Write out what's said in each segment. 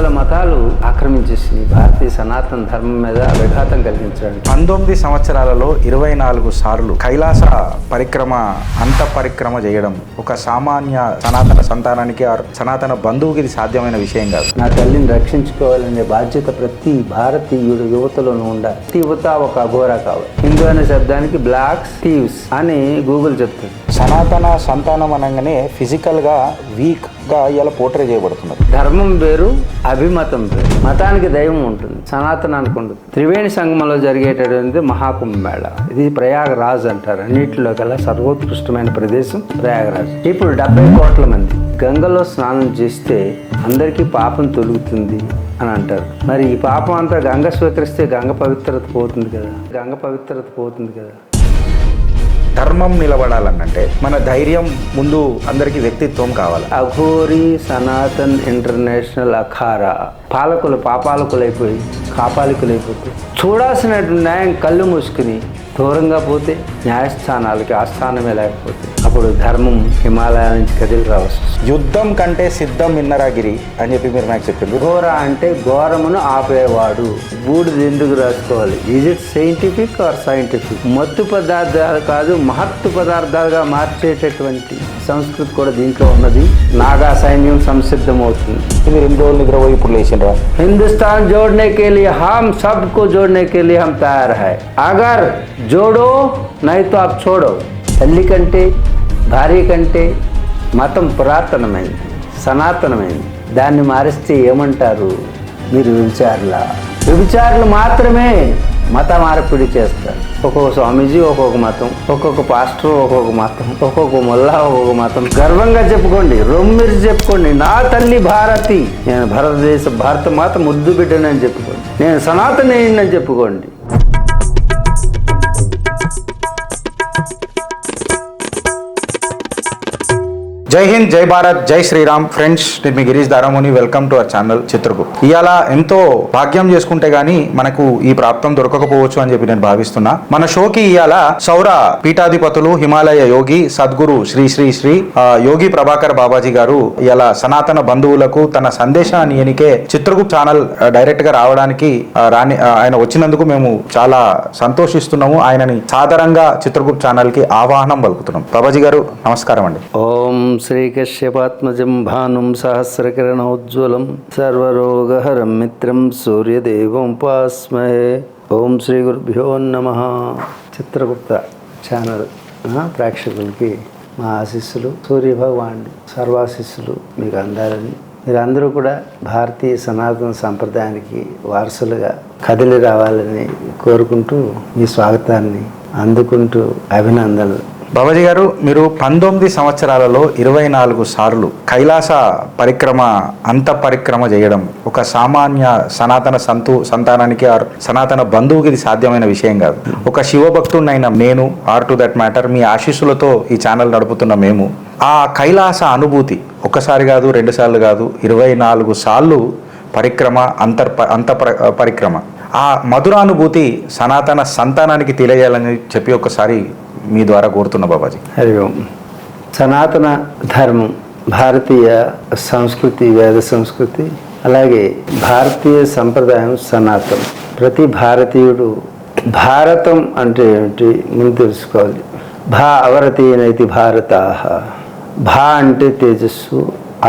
వందల మతాలు ఆక్రమించేసి భారతీయ సనాతన ధర్మం మీద విఘాతం కలిగించడానికి 19 సంవత్సరాలలో 24 సార్లు కైలాస పరిక్రమ పరిక్రమ చేయడం ఒక సామాన్య సనాతన సంతానానికి సనాతన బంధువుకి ఇది సాధ్యమైన విషయం కాదు. నా తల్లిని రక్షించుకోవాలనే బాధ్యత ప్రతి భారతీయుడు యువతలోనూ ఉండాలి. ప్రతి యువత ఒక అఘోరా కావాలి. హిందూ అనే శబ్దానికి బ్లాక్స్ థీవ్స్ అని గూగుల్ చెప్తుంది. సనాతన సంతానం అనగానే ఫిజికల్ గా వీక్ గా ఇలా పోర్ట్రే చేయబడుతున్నారు. ధర్మం వేరు, అభిమతం వేరు. మతానికి దైవం ఉంటుంది, సనాతనానికి ఉండదు. త్రివేణి సంగమంలో జరిగేటటువంటి మహాకుంభమేళ, ఇది ప్రయాగరాజ్ అంటారు. అన్నింటిలో కల్లా సర్వోత్కృష్టమైన ప్రదేశం ప్రయాగరాజ్. ఇప్పుడు 70 కోట్ల మంది గంగలో స్నానం చేస్తే అందరికీ పాపం తొలుగుతుంది అని అంటారు. మరి ఈ పాపం అంతా గంగ స్వీకరిస్తే గంగ పవిత్రత పోతుంది కదా. ధర్మం నిలబడాలనంటే మన ధైర్యం ముందు అందరికీ వ్యక్తిత్వం కావాలి. అఘోరీ సనాతన్ ఇంటర్నేషనల్ అఖారా పాలకులు పాపాలకులైపోయి కాపాలికులైపోతే చూడాల్సినటువంటి న్యాయం కళ్ళు మూసుకుని దూరంగా పోతే న్యాయస్థానాలకి ఆస్థానమే లేకపోతే అప్పుడు ధర్మం హిమాలయాల నుంచి కదిలి రావచ్చు. యుద్ధం కంటే సిద్ధం ఇన్నరాగిరి అని చెప్పి మీరు నాకు చెప్పింది. ఘోర అంటే ఘోరమును ఆపేవాడు. బూడిద ఎందుకు రాసుకోవాలి? Is it scientific are scientific? మత్తు పదార్థాలు కాదు, మహత్తు పదార్థాలుగా మార్చేటటువంటి సంస్కృతి కూడా దీంట్లో ఉన్నది. నాగా సైన్యం సంసిద్ధమవుతుంది. మీరు 2 రోజులు నిద్రపోయి ఇప్పుడు లేచిండ్రా? हिंदुस्तान जोड़ने के लिए हम सबको जोड़ने के लिए हम तैयार है. अगर जोड़ो नहीं तो आप छोड़ो. తల్లి కంటే భార్య కంటే మతం పురాతనమైంది, సనాతనమైంది. దాన్ని మారిస్తే ఏమంటారు? మీరు వ్యభిచారులు మాత్రమే మత మార్పిడి చేస్తారు. ఒక్కొక్క స్వామీజీ ఒక్కొక్క మతం, ఒక్కొక్క పాస్టర్ ఒక్కొక్క మతం, ఒక్కొక్క ముల్లా ఒక్కొక్క మతం. గర్వంగా చెప్పుకోండి, రొమ్మిరి చెప్పుకోండి, నా తల్లి భారతి, నేను భారత మాత ముద్దు బిడ్డనని చెప్పుకోండి, నేను సనాతనేయుడిని చెప్పుకోండి. జై హింద్, జై భారత్, జై శ్రీరామ్. ఫ్రెండ్స్, నేను మీ Girish Daramuni. Welcome to our channel Chitragupta. ఇవాళ ఎంతో భాగ్యం చేసుకుంటే గానీ మనకు ఈ ప్రాప్తం దొరకకపోవచ్చు అని చెప్పి నేను భావిస్తున్నా. మన షోకి ఇవాళ సౌర పీఠాధిపతులు, హిమాలయ యోగి, సద్గురు శ్రీ శ్రీ శ్రీ యోగి ప్రభాకర్ బాబాజీ గారు ఇవాళ సనాతన బంధువులకు తన సందేశాన్ని ఎనికే చిత్రగుప్త ఛానల్ డైరెక్ట్ గా రావడానికి ఆయన వచ్చినందుకు మేము చాలా సంతోషిస్తున్నాము. ఆయనని సాదరంగా చిత్రగుప్త ఛానల్ కి ఆహ్వానం పలుకుతున్నాం. బాబాజీ గారు నమస్కారం అండి. ఓం శ్రీకశ్యపాత్మజం భానుం సహస్రకిరణోజ్వలం సర్వరోగహరం మిత్రం సూర్యదేవం ఉపాస్మహే. ఓం శ్రీ గురుభ్యో నమః. చిత్రగుప్త ఛానల్ ప్రేక్షకులకి మా ఆశీస్సులు, సూర్యభగవాన్ సర్వాశీస్సులు మీకు అందాలని, మీరందరూ కూడా భారతీయ సనాతన సంప్రదాయానికి వారసులుగా కదిలి రావాలని కోరుకుంటూ మీ స్వాగతాన్ని అందుకుంటూ అభినందనలు. బాబాజీ గారు, మీరు 19 సంవత్సరాలలో 24 సార్లు కైలాస పరిక్రమ చేయడం ఒక సామాన్య సనాతన సంతానానికి సనాతన బంధువుకి ఇది సాధ్యమైన విషయం కాదు. ఒక శివభక్తుడినైన నేను, ఆర్ టు దట్ మ్యాటర్, మీ ఆశీస్సులతో ఈ ఛానల్ నడుపుతున్న మేము ఆ కైలాస అనుభూతి ఒకసారి కాదు, 2 సార్లు కాదు, 24 సార్లు పరిక్రమ పరిక్రమ, ఆ మధురానుభూతి సనాతన సంతానానికి తెలియాలని చెప్పి ఒకసారి మీ ద్వారా కోరుతున్నా బాబాజీ. హరి ఓం. సనాతన ధర్మం, భారతీయ సంస్కృతి, వేద సంస్కృతి, అలాగే భారతీయ సంప్రదాయం సనాతనం. ప్రతి భారతీయుడు భారతం అంటే ఏమిటి ముందు తెలుసుకోవాలి. అవరతీనైతి భారతాః. అంటే తేజస్సు,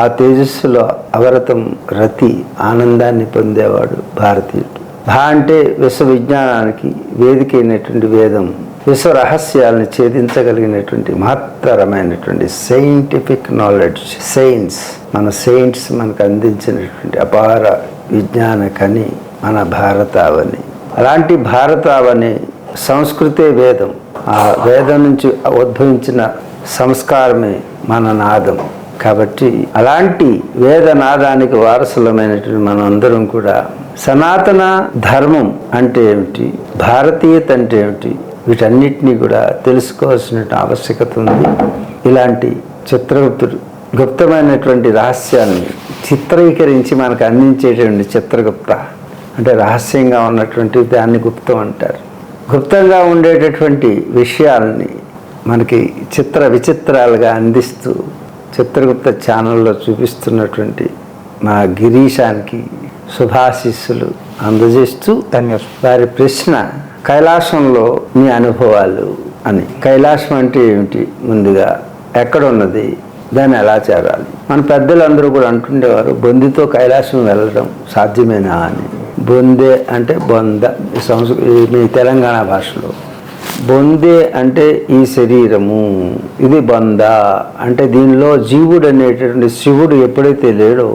ఆ తేజస్సులో అవరతం రతి, ఆనందాన్ని పొందేవాడు భారతీయుడు. అంటే విశ్వవిజ్ఞానానికి వేదిక అయినటువంటి వేదం, విశ్వ రహస్యాలను ఛేదించగలిగినటువంటి మహత్తరమైనటువంటి సైంటిఫిక్ నాలెడ్జ్, మన సెయింట్స్ మనకు అందించినటువంటి అపార విజ్ఞాన కని మన భారతావని. అలాంటి భారతావని సంస్కృతే వేదం. ఆ వేదం నుంచి ఉద్భవించిన సంస్కారమే మన నాదం. కాబట్టి అలాంటి వేదనాదానికి వారసులమైనటువంటి మనం అందరం కూడా సనాతన ధర్మం అంటే ఏమిటి, భారతీయత అంటే ఏమిటి, వీటన్నిటినీ కూడా తెలుసుకోవాల్సిన ఆవశ్యకత ఉంది. ఇలాంటి చిత్రగుప్తుడు గుప్తమైనటువంటి రహస్యాన్ని చిత్రీకరించి మనకు అందించేటువంటి చిత్రగుప్త అంటే రహస్యంగా ఉన్నటువంటి దాన్ని గుప్తం అంటారు. గుప్తంగా ఉండేటటువంటి విషయాలని మనకి విచిత్రాలుగా అందిస్తూ చిత్రగుప్త ఛానల్లో చూపిస్తున్నటువంటి మా గిరీశానికి శుభాశీస్సులు అందజేస్తూ ధన్యవాదాలు. వారి ప్రశ్న కైలాసంలో మీ అనుభవాలు అని. కైలాసం అంటే ఏమిటి, ముందుగా ఎక్కడ ఉన్నది, దాన్ని ఎలా చేరాలి? మన పెద్దలందరూ కూడా అంటుండేవారు, బొందితో కైలాసం వెళ్ళడం సాధ్యమేనా అని. బొందే అంటే బొంద, మీ తెలంగాణ భాషలో. బొందే అంటే ఈ శరీరము, ఇది బొంద అంటే దీనిలో జీవుడు అనేటటువంటి శివుడు ఎప్పుడైతే లేడో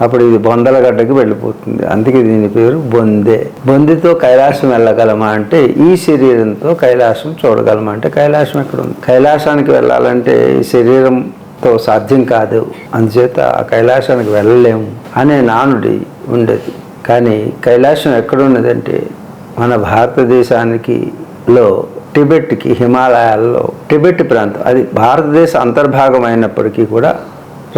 అప్పుడు ఇది బొందలగడ్డకి వెళ్ళిపోతుంది. అందుకే దీని పేరు బొందే. బొందితో కైలాసం వెళ్ళగలమా అంటే ఈ శరీరంతో కైలాసం చూడగలమా అంటే కైలాసం ఎక్కడ ఉంది? కైలాసానికి వెళ్ళాలంటే ఈ శరీరంతో సాధ్యం కాదు, అందుచేత ఆ కైలాసానికి వెళ్ళలేము అనే నానుడి ఉండేది. కానీ కైలాసం ఎక్కడున్నదంటే మన భారతదేశానికి టిబెట్కి, హిమాలయాల్లో టిబెట్ ప్రాంతం, అది భారతదేశ అంతర్భాగం అయినప్పటికీ కూడా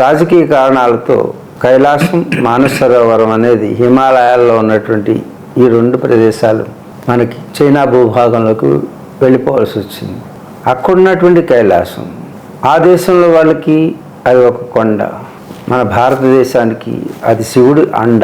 రాజకీయ కారణాలతో కైలాసం, మానస సరోవరం అనేది హిమాలయాల్లో ఉన్నటువంటి ఈ రెండు ప్రదేశాలు మనకి చైనా భూభాగంలోకి వెళ్ళిపోవాల్సి వచ్చింది. అక్కడున్నటువంటి కైలాసం ఆ దేశంలో వాళ్ళకి అది ఒక కొండ, మన భారతదేశానికి అది శివుడు అండ.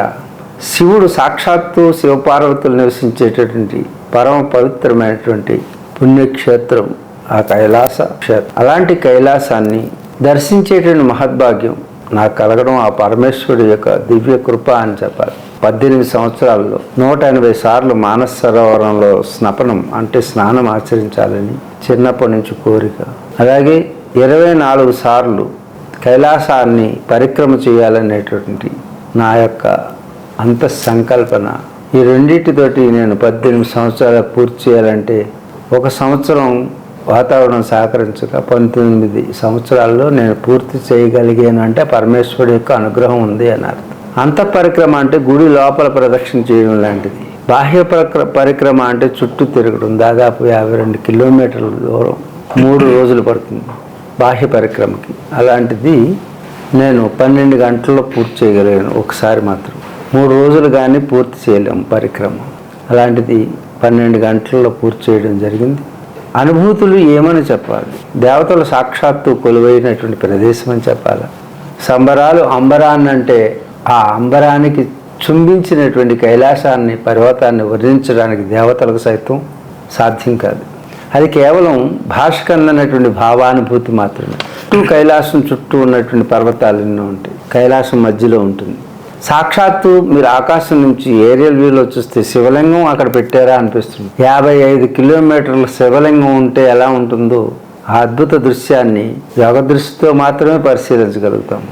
శివుడు సాక్షాత్తు శివపార్వతులు నివసించేటటువంటి పరమ పవిత్రమైనటువంటి పుణ్యక్షేత్రం ఆ కైలాస క్షేత్రం. అలాంటి కైలాసాన్ని దర్శించేటువంటి మహద్భాగ్యం నాకు కలగడం ఆ పరమేశ్వరుడు యొక్క దివ్య కృప అని చెప్పాలి. 18 సంవత్సరాల్లో 180 సార్లు మానస సరోవరంలో స్నానం అంటే స్నానం ఆచరించాలని చిన్నప్పటి నుంచి కోరిక. అలాగే 24 సార్లు కైలాసాన్ని పరిక్రమ చేయాలనేటువంటి నా యొక్క అంత సంకల్పన. ఈ రెండింటితోటి నేను 18 సంవత్సరాలు పూర్తి చేయాలంటే, ఒక సంవత్సరం వాతావరణం సహకరించక 19 సంవత్సరాల్లో నేను పూర్తి చేయగలిగాను అంటే పరమేశ్వరుడు యొక్క అనుగ్రహం ఉంది అని అర్థం. అంతఃపరిక్రమ అంటే గుడి లోపల ప్రదక్షిణ చేయడం లాంటిది. బాహ్య పరిక్రమ అంటే చుట్టూ తిరగడం, దాదాపు 52 కిలోమీటర్ల దూరం 3 రోజులు పడుతుంది బాహ్య పరిక్రమకి. అలాంటిది నేను 12 గంటల్లో పూర్తి చేయగలిగాను ఒకసారి మాత్రం. 3 రోజులు కానీ పూర్తి చేయలేము పరిక్రమ. అలాంటిది 12 గంటల్లో పూర్తి చేయడం జరిగింది. అనుభూతులు ఏమని చెప్పాలి? దేవతలు సాక్షాత్తు కొలువైనటువంటి ప్రదేశం అని చెప్పాలి. సంబరాలు అంబరాన్నంటే ఆ అంబరానికి చుంబించినటువంటి కైలాసాన్ని, పర్వతాన్ని వర్ణించడానికి దేవతలకు సైతం సాధ్యం కాదు. అది కేవలం భాషకు అందనటువంటి భావానుభూతి మాత్రమే. కైలాసం చుట్టూ ఉన్నటువంటి పర్వతాలు ఎన్నో ఉంటాయి, కైలాసం మధ్యలో ఉంటుంది. సాక్షాత్తు మీరు ఆకాశం నుంచి ఏరియల్ వ్యూలో చూస్తే శివలింగం అక్కడ పెట్టారా అనిపిస్తుంది. 55 కిలోమీటర్ల శివలింగం ఉంటే ఎలా ఉంటుందో ఆ అద్భుత దృశ్యాన్ని యోగ దృష్టితో మాత్రమే పరిశీలించగలుగుతాం.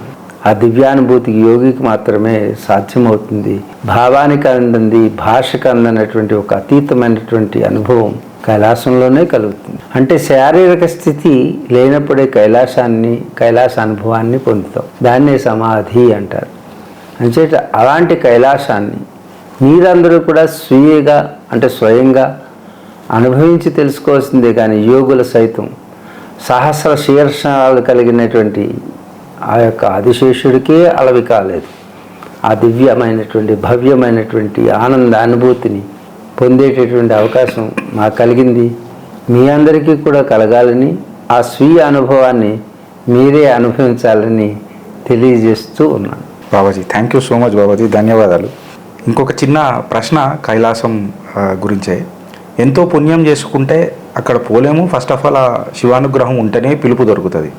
ఆ దివ్యానుభూతికి యోగికి మాత్రమే సాధ్యమవుతుంది. భావానికి అందంది, భాషకు అందనటువంటి ఒక అతీతమైనటువంటి అనుభవం కైలాసంలోనే కలుగుతుంది. అంటే శారీరక స్థితి లేనప్పుడే కైలాస అనుభవాన్ని పొందుతాం. దాన్నే సమాధి అంటారు. అంచేత అలాంటి కైలాసాన్ని మీరందరూ కూడా స్వయంగా అనుభవించి తెలుసుకోవాల్సిందే. కానీ యోగుల సైతం సహస్ర శీర్షాలు కలిగినటువంటి ఆ యొక్క ఆదిశేషుడికే అలవి కాలేదు. ఆ దివ్యమైనటువంటి భవ్యమైనటువంటి ఆనంద అనుభూతిని పొందేటటువంటి అవకాశం మాకు కలిగింది. మీ అందరికీ కూడా కలగాలని, ఆ స్వీయ అనుభవాన్ని మీరే అనుభవించాలని తెలియజేస్తూ ఉన్నాను. Babaji, thank you so much Babaji, ధన్యవాదాలు. ఇంకొక చిన్న ప్రశ్న కైలాసం గురించే. ఎంతో పుణ్యం చేసుకుంటే అక్కడ పోలేము. ఫస్ట్ ఆఫ్ ఆల్ ఆ శివానుగ్రహం ఉంటేనే పిలుపు దొరుకుతుంది.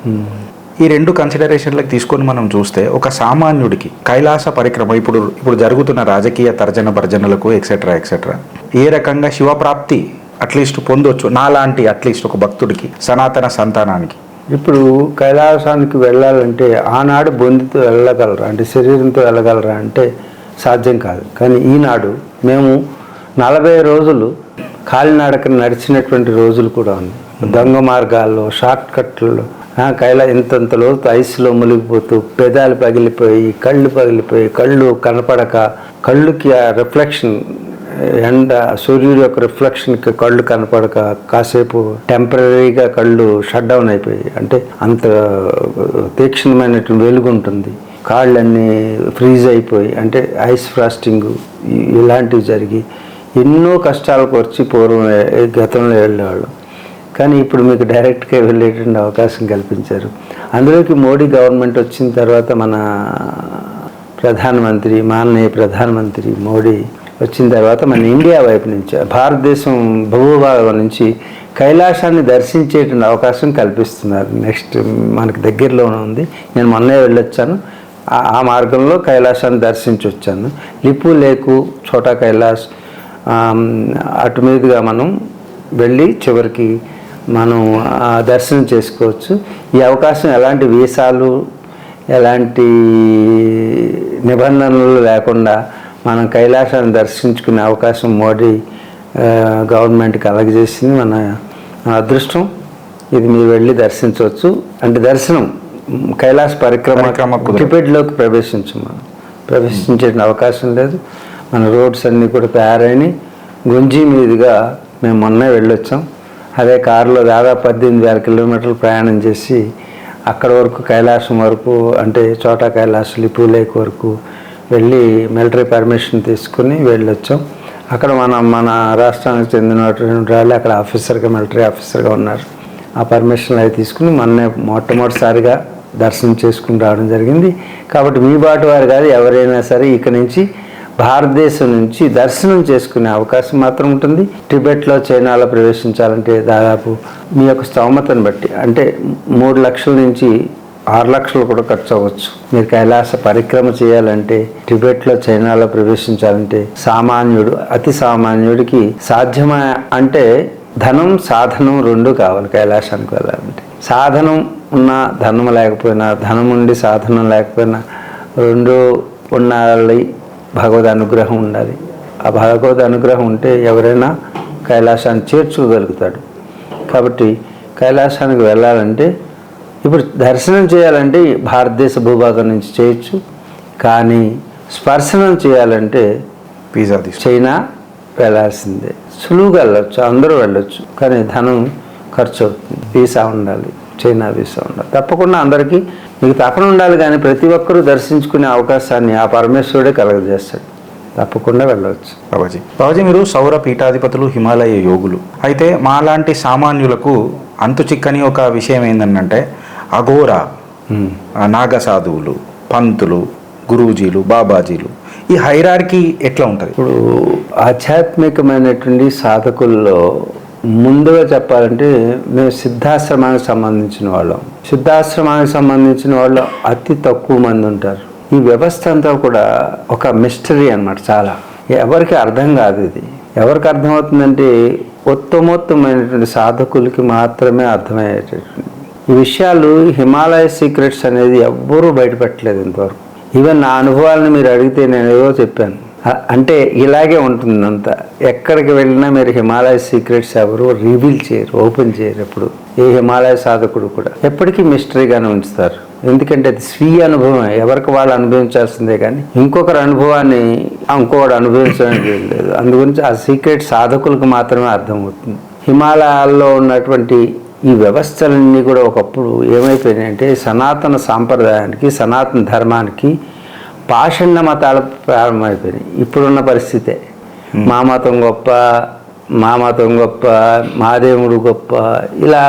ఈ రెండు కన్సిడరేషన్లకు తీసుకొని మనం చూస్తే ఒక సామాన్యుడికి కైలాస పరిక్రమ ఇప్పుడు జరుగుతున్న రాజకీయ తర్జన భర్జనలకు ఎక్సెట్రా ఏ రకంగా శివప్రాప్తి అట్లీస్ట్ పొందొచ్చు నాలాంటి అట్లీస్ట్ ఒక భక్తుడికి, సనాతన సంతానానికి? ఇప్పుడు కైలాసానికి వెళ్ళాలంటే ఆనాడు బొందితో వెళ్ళగలరా అంటే శరీరంతో వెళ్ళగలరా అంటే సాధ్యం కాదు. కానీ ఈనాడు మేము 40 రోజులు కాలినడకన నడిచినటువంటి రోజులు కూడా ఉన్నాయి. దొంగ మార్గాల్లో, షార్ట్ కట్లలో ఇంతంత లోతు ఐస్లో మునిగిపోతూ పెదాలు పగిలిపోయి, కళ్ళు కనపడక, కళ్ళుకి ఆ రిఫ్లెక్షన్, ఎండ సూర్యుడి యొక్క రిఫ్లెక్షన్కి కళ్ళు కనపడక కాసేపు టెంపరీగా కళ్ళు షట్ డౌన్ అయిపోయి, అంటే అంత తీక్షణమైనటువంటి వెలుగు ఉంటుంది. కాళ్ళన్నీ ఫ్రీజ్ అయిపోయి, అంటే ఐస్ ఫ్రాస్టింగ్ ఇలాంటివి జరిగి ఎన్నో కష్టాలకు వచ్చి గతంలో వెళ్ళేవాళ్ళు. కానీ ఇప్పుడు మీకు డైరెక్ట్గా వెళ్ళేటువంటి అవకాశం కల్పించారు. అందులోకి మోడీ గవర్నమెంట్ వచ్చిన తర్వాత మన ప్రధానమంత్రి మాననీయ ప్రధానమంత్రి మోడీ వచ్చిన తర్వాత మన ఇండియా వైపు నుంచి భారతదేశం భూభాగం నుంచి కైలాసాన్ని దర్శించేటువంటి అవకాశం కల్పిస్తున్నారు. నెక్స్ట్ మనకు దగ్గరలోనే ఉంది. నేను మొన్నే వెళ్ళొచ్చాను. ఆ మార్గంలో కైలాసాన్ని దర్శించి వచ్చాను. లిపు లేకు చోటా కైలాస్ అటు మీదుగా మనం వెళ్ళి చివరికి మనం దర్శనం చేసుకోవచ్చు. ఈ అవకాశం ఎలాంటి వీసాలు ఎలాంటి నిబంధనలు లేకుండా మనం కైలాసాన్ని దర్శించుకునే అవకాశం మోడీ గవర్నమెంట్ కలగజేసింది. మన అదృష్టం. ఇది మీరు వెళ్ళి దర్శించవచ్చు. అంటే దర్శనం కైలాస పరిక్రమ టిబెట్లోకి ప్రవేశించే అవకాశం లేదు. మన రోడ్స్ అన్నీ కూడా తయారైనవి. గుంజీ మీదుగా మేము మొన్నే వెళ్ళొచ్చాం. అదే కారులో దాదాపు 18,000 కిలోమీటర్లు ప్రయాణం చేసి అక్కడ వరకు కైలాసం వరకు అంటే చోటా కైలాస్ లిపు లేక్ వరకు వెళ్ళి మిలిటరీ పర్మిషన్ తీసుకుని వెళ్ళొచ్చాం. అక్కడ మన రాష్ట్రానికి చెందినటువంటి వాళ్ళు అక్కడ మిలిటరీ ఆఫీసర్గా ఉన్నారు. ఆ పర్మిషన్లు అవి తీసుకుని మొట్టమొదటిసారిగా దర్శనం చేసుకుని రావడం జరిగింది. కాబట్టి మీ బాటు వారు కాదు ఎవరైనా సరే ఇక నుంచి భారతదేశం నుంచి దర్శనం చేసుకునే అవకాశం మాత్రం ఉంటుంది. టిబెట్లో చైనాలో ప్రవేశించాలంటే దాదాపు మీ యొక్క స్తోమతను బట్టి అంటే 3 లక్షల నుంచి 6 లక్షలు కూడా ఖర్చు అవ్వచ్చు. మీరు కైలాస పరిక్రమ చేయాలంటే టిబెట్లో చైనాలో ప్రవేశించాలంటే అతి సామాన్యుడికి సాధ్యమా అంటే ధనం సాధనం 2 కావాలి కైలాసానికి వెళ్ళాలంటే. సాధనం ఉన్నా ధనం లేకపోయినా, ధనం ఉండి సాధనం లేకపోయినా 2 ఉండాలి. భగవద్ అనుగ్రహం ఉండాలి. ఆ భగవద్ అనుగ్రహం ఉంటే ఎవరైనా కైలాసాన్ని చేర్చుకోగలుగుతాడు. కాబట్టి కైలాసానికి వెళ్ళాలంటే ఇప్పుడు దర్శనం చేయాలంటే భారతదేశ భూభాగం నుంచి చేయొచ్చు. కానీ స్పర్శనం చేయాలంటే చైనా వెళ్ళాల్సిందే. సులువుగా వెళ్ళొచ్చు, అందరూ వెళ్ళొచ్చు. కానీ ధనం ఖర్చు అవుతుంది. వీసా ఉండాలి, చైనా వీసా ఉండాలి. తప్పకుండా అందరికీ మీకు తపన ఉండాలి. కానీ ప్రతి ఒక్కరూ దర్శించుకునే అవకాశాన్ని ఆ పరమేశ్వరుడే కలగజేస్తాడు. తప్పకుండా వెళ్ళవచ్చు. బాబాజీ మీరు సౌర పీఠాధిపతులు, హిమాలయ యోగులు. అయితే మాలాంటి సామాన్యులకు అంతు చిక్కని ఒక విషయం ఏంటంటే అఘోర నాగ సాధువులు, పంతులు, గురూజీలు, బాబాజీలు ఈ హైరార్కీ ఎట్లా ఉంటుంది? ఇప్పుడు ఆధ్యాత్మికమైనటువంటి సాధకుల్లో ముందుగా చెప్పాలంటే మేము సిద్ధాశ్రమానికి సంబంధించిన వాళ్ళు అతి తక్కువ మంది ఉంటారు. ఈ వ్యవస్థ అంతా కూడా ఒక మిస్టరీ అన్నమాట. చాలా ఎవరికి అర్థం కాదు. ఇది ఎవరికి అర్థమవుతుందంటే ఉత్తమోత్తమైనటువంటి సాధకులకి మాత్రమే అర్థమయ్యేటటువంటి ఈ విషయాలు. హిమాలయ సీక్రెట్స్ అనేది ఎవ్వరూ బయటపెట్టలేదు ఇంతవరకు. ఈవెన్ నా అనుభవాలను మీరు అడిగితే నేను ఏవో చెప్పాను. అంటే ఇలాగే ఉంటుంది అంతా. ఎక్కడికి వెళ్ళినా మీరు హిమాలయ సీక్రెట్స్ ఎవరు రివీల్ చేయరు, ఓపెన్ చేయరు. ఎప్పుడు ఏ హిమాలయ సాధకుడు కూడా ఎప్పటికీ మిస్టరీగానే ఉంచుతారు. ఎందుకంటే అది స్వీయ అనుభవం. ఎవరికి వాళ్ళు అనుభవించాల్సిందే కానీ ఇంకొకరి అనుభవాన్ని ఇంకొకటి అనుభవించడానికి లేదు. అందుగురించి ఆ సీక్రెట్ సాధకులకు మాత్రమే అర్థమవుతుంది. హిమాలయాల్లో ఉన్నటువంటి ఈ వ్యవస్థలన్నీ కూడా ఒకప్పుడు ఏమైపోయినాయంటే సనాతన సాంప్రదాయానికి, సనాతన ధర్మానికి పాషండ మతాలు ప్రారంభమైపోయినాయి. ఇప్పుడున్న పరిస్థితే మా మతం గొప్ప, మా దేవుడు గొప్ప, ఇలా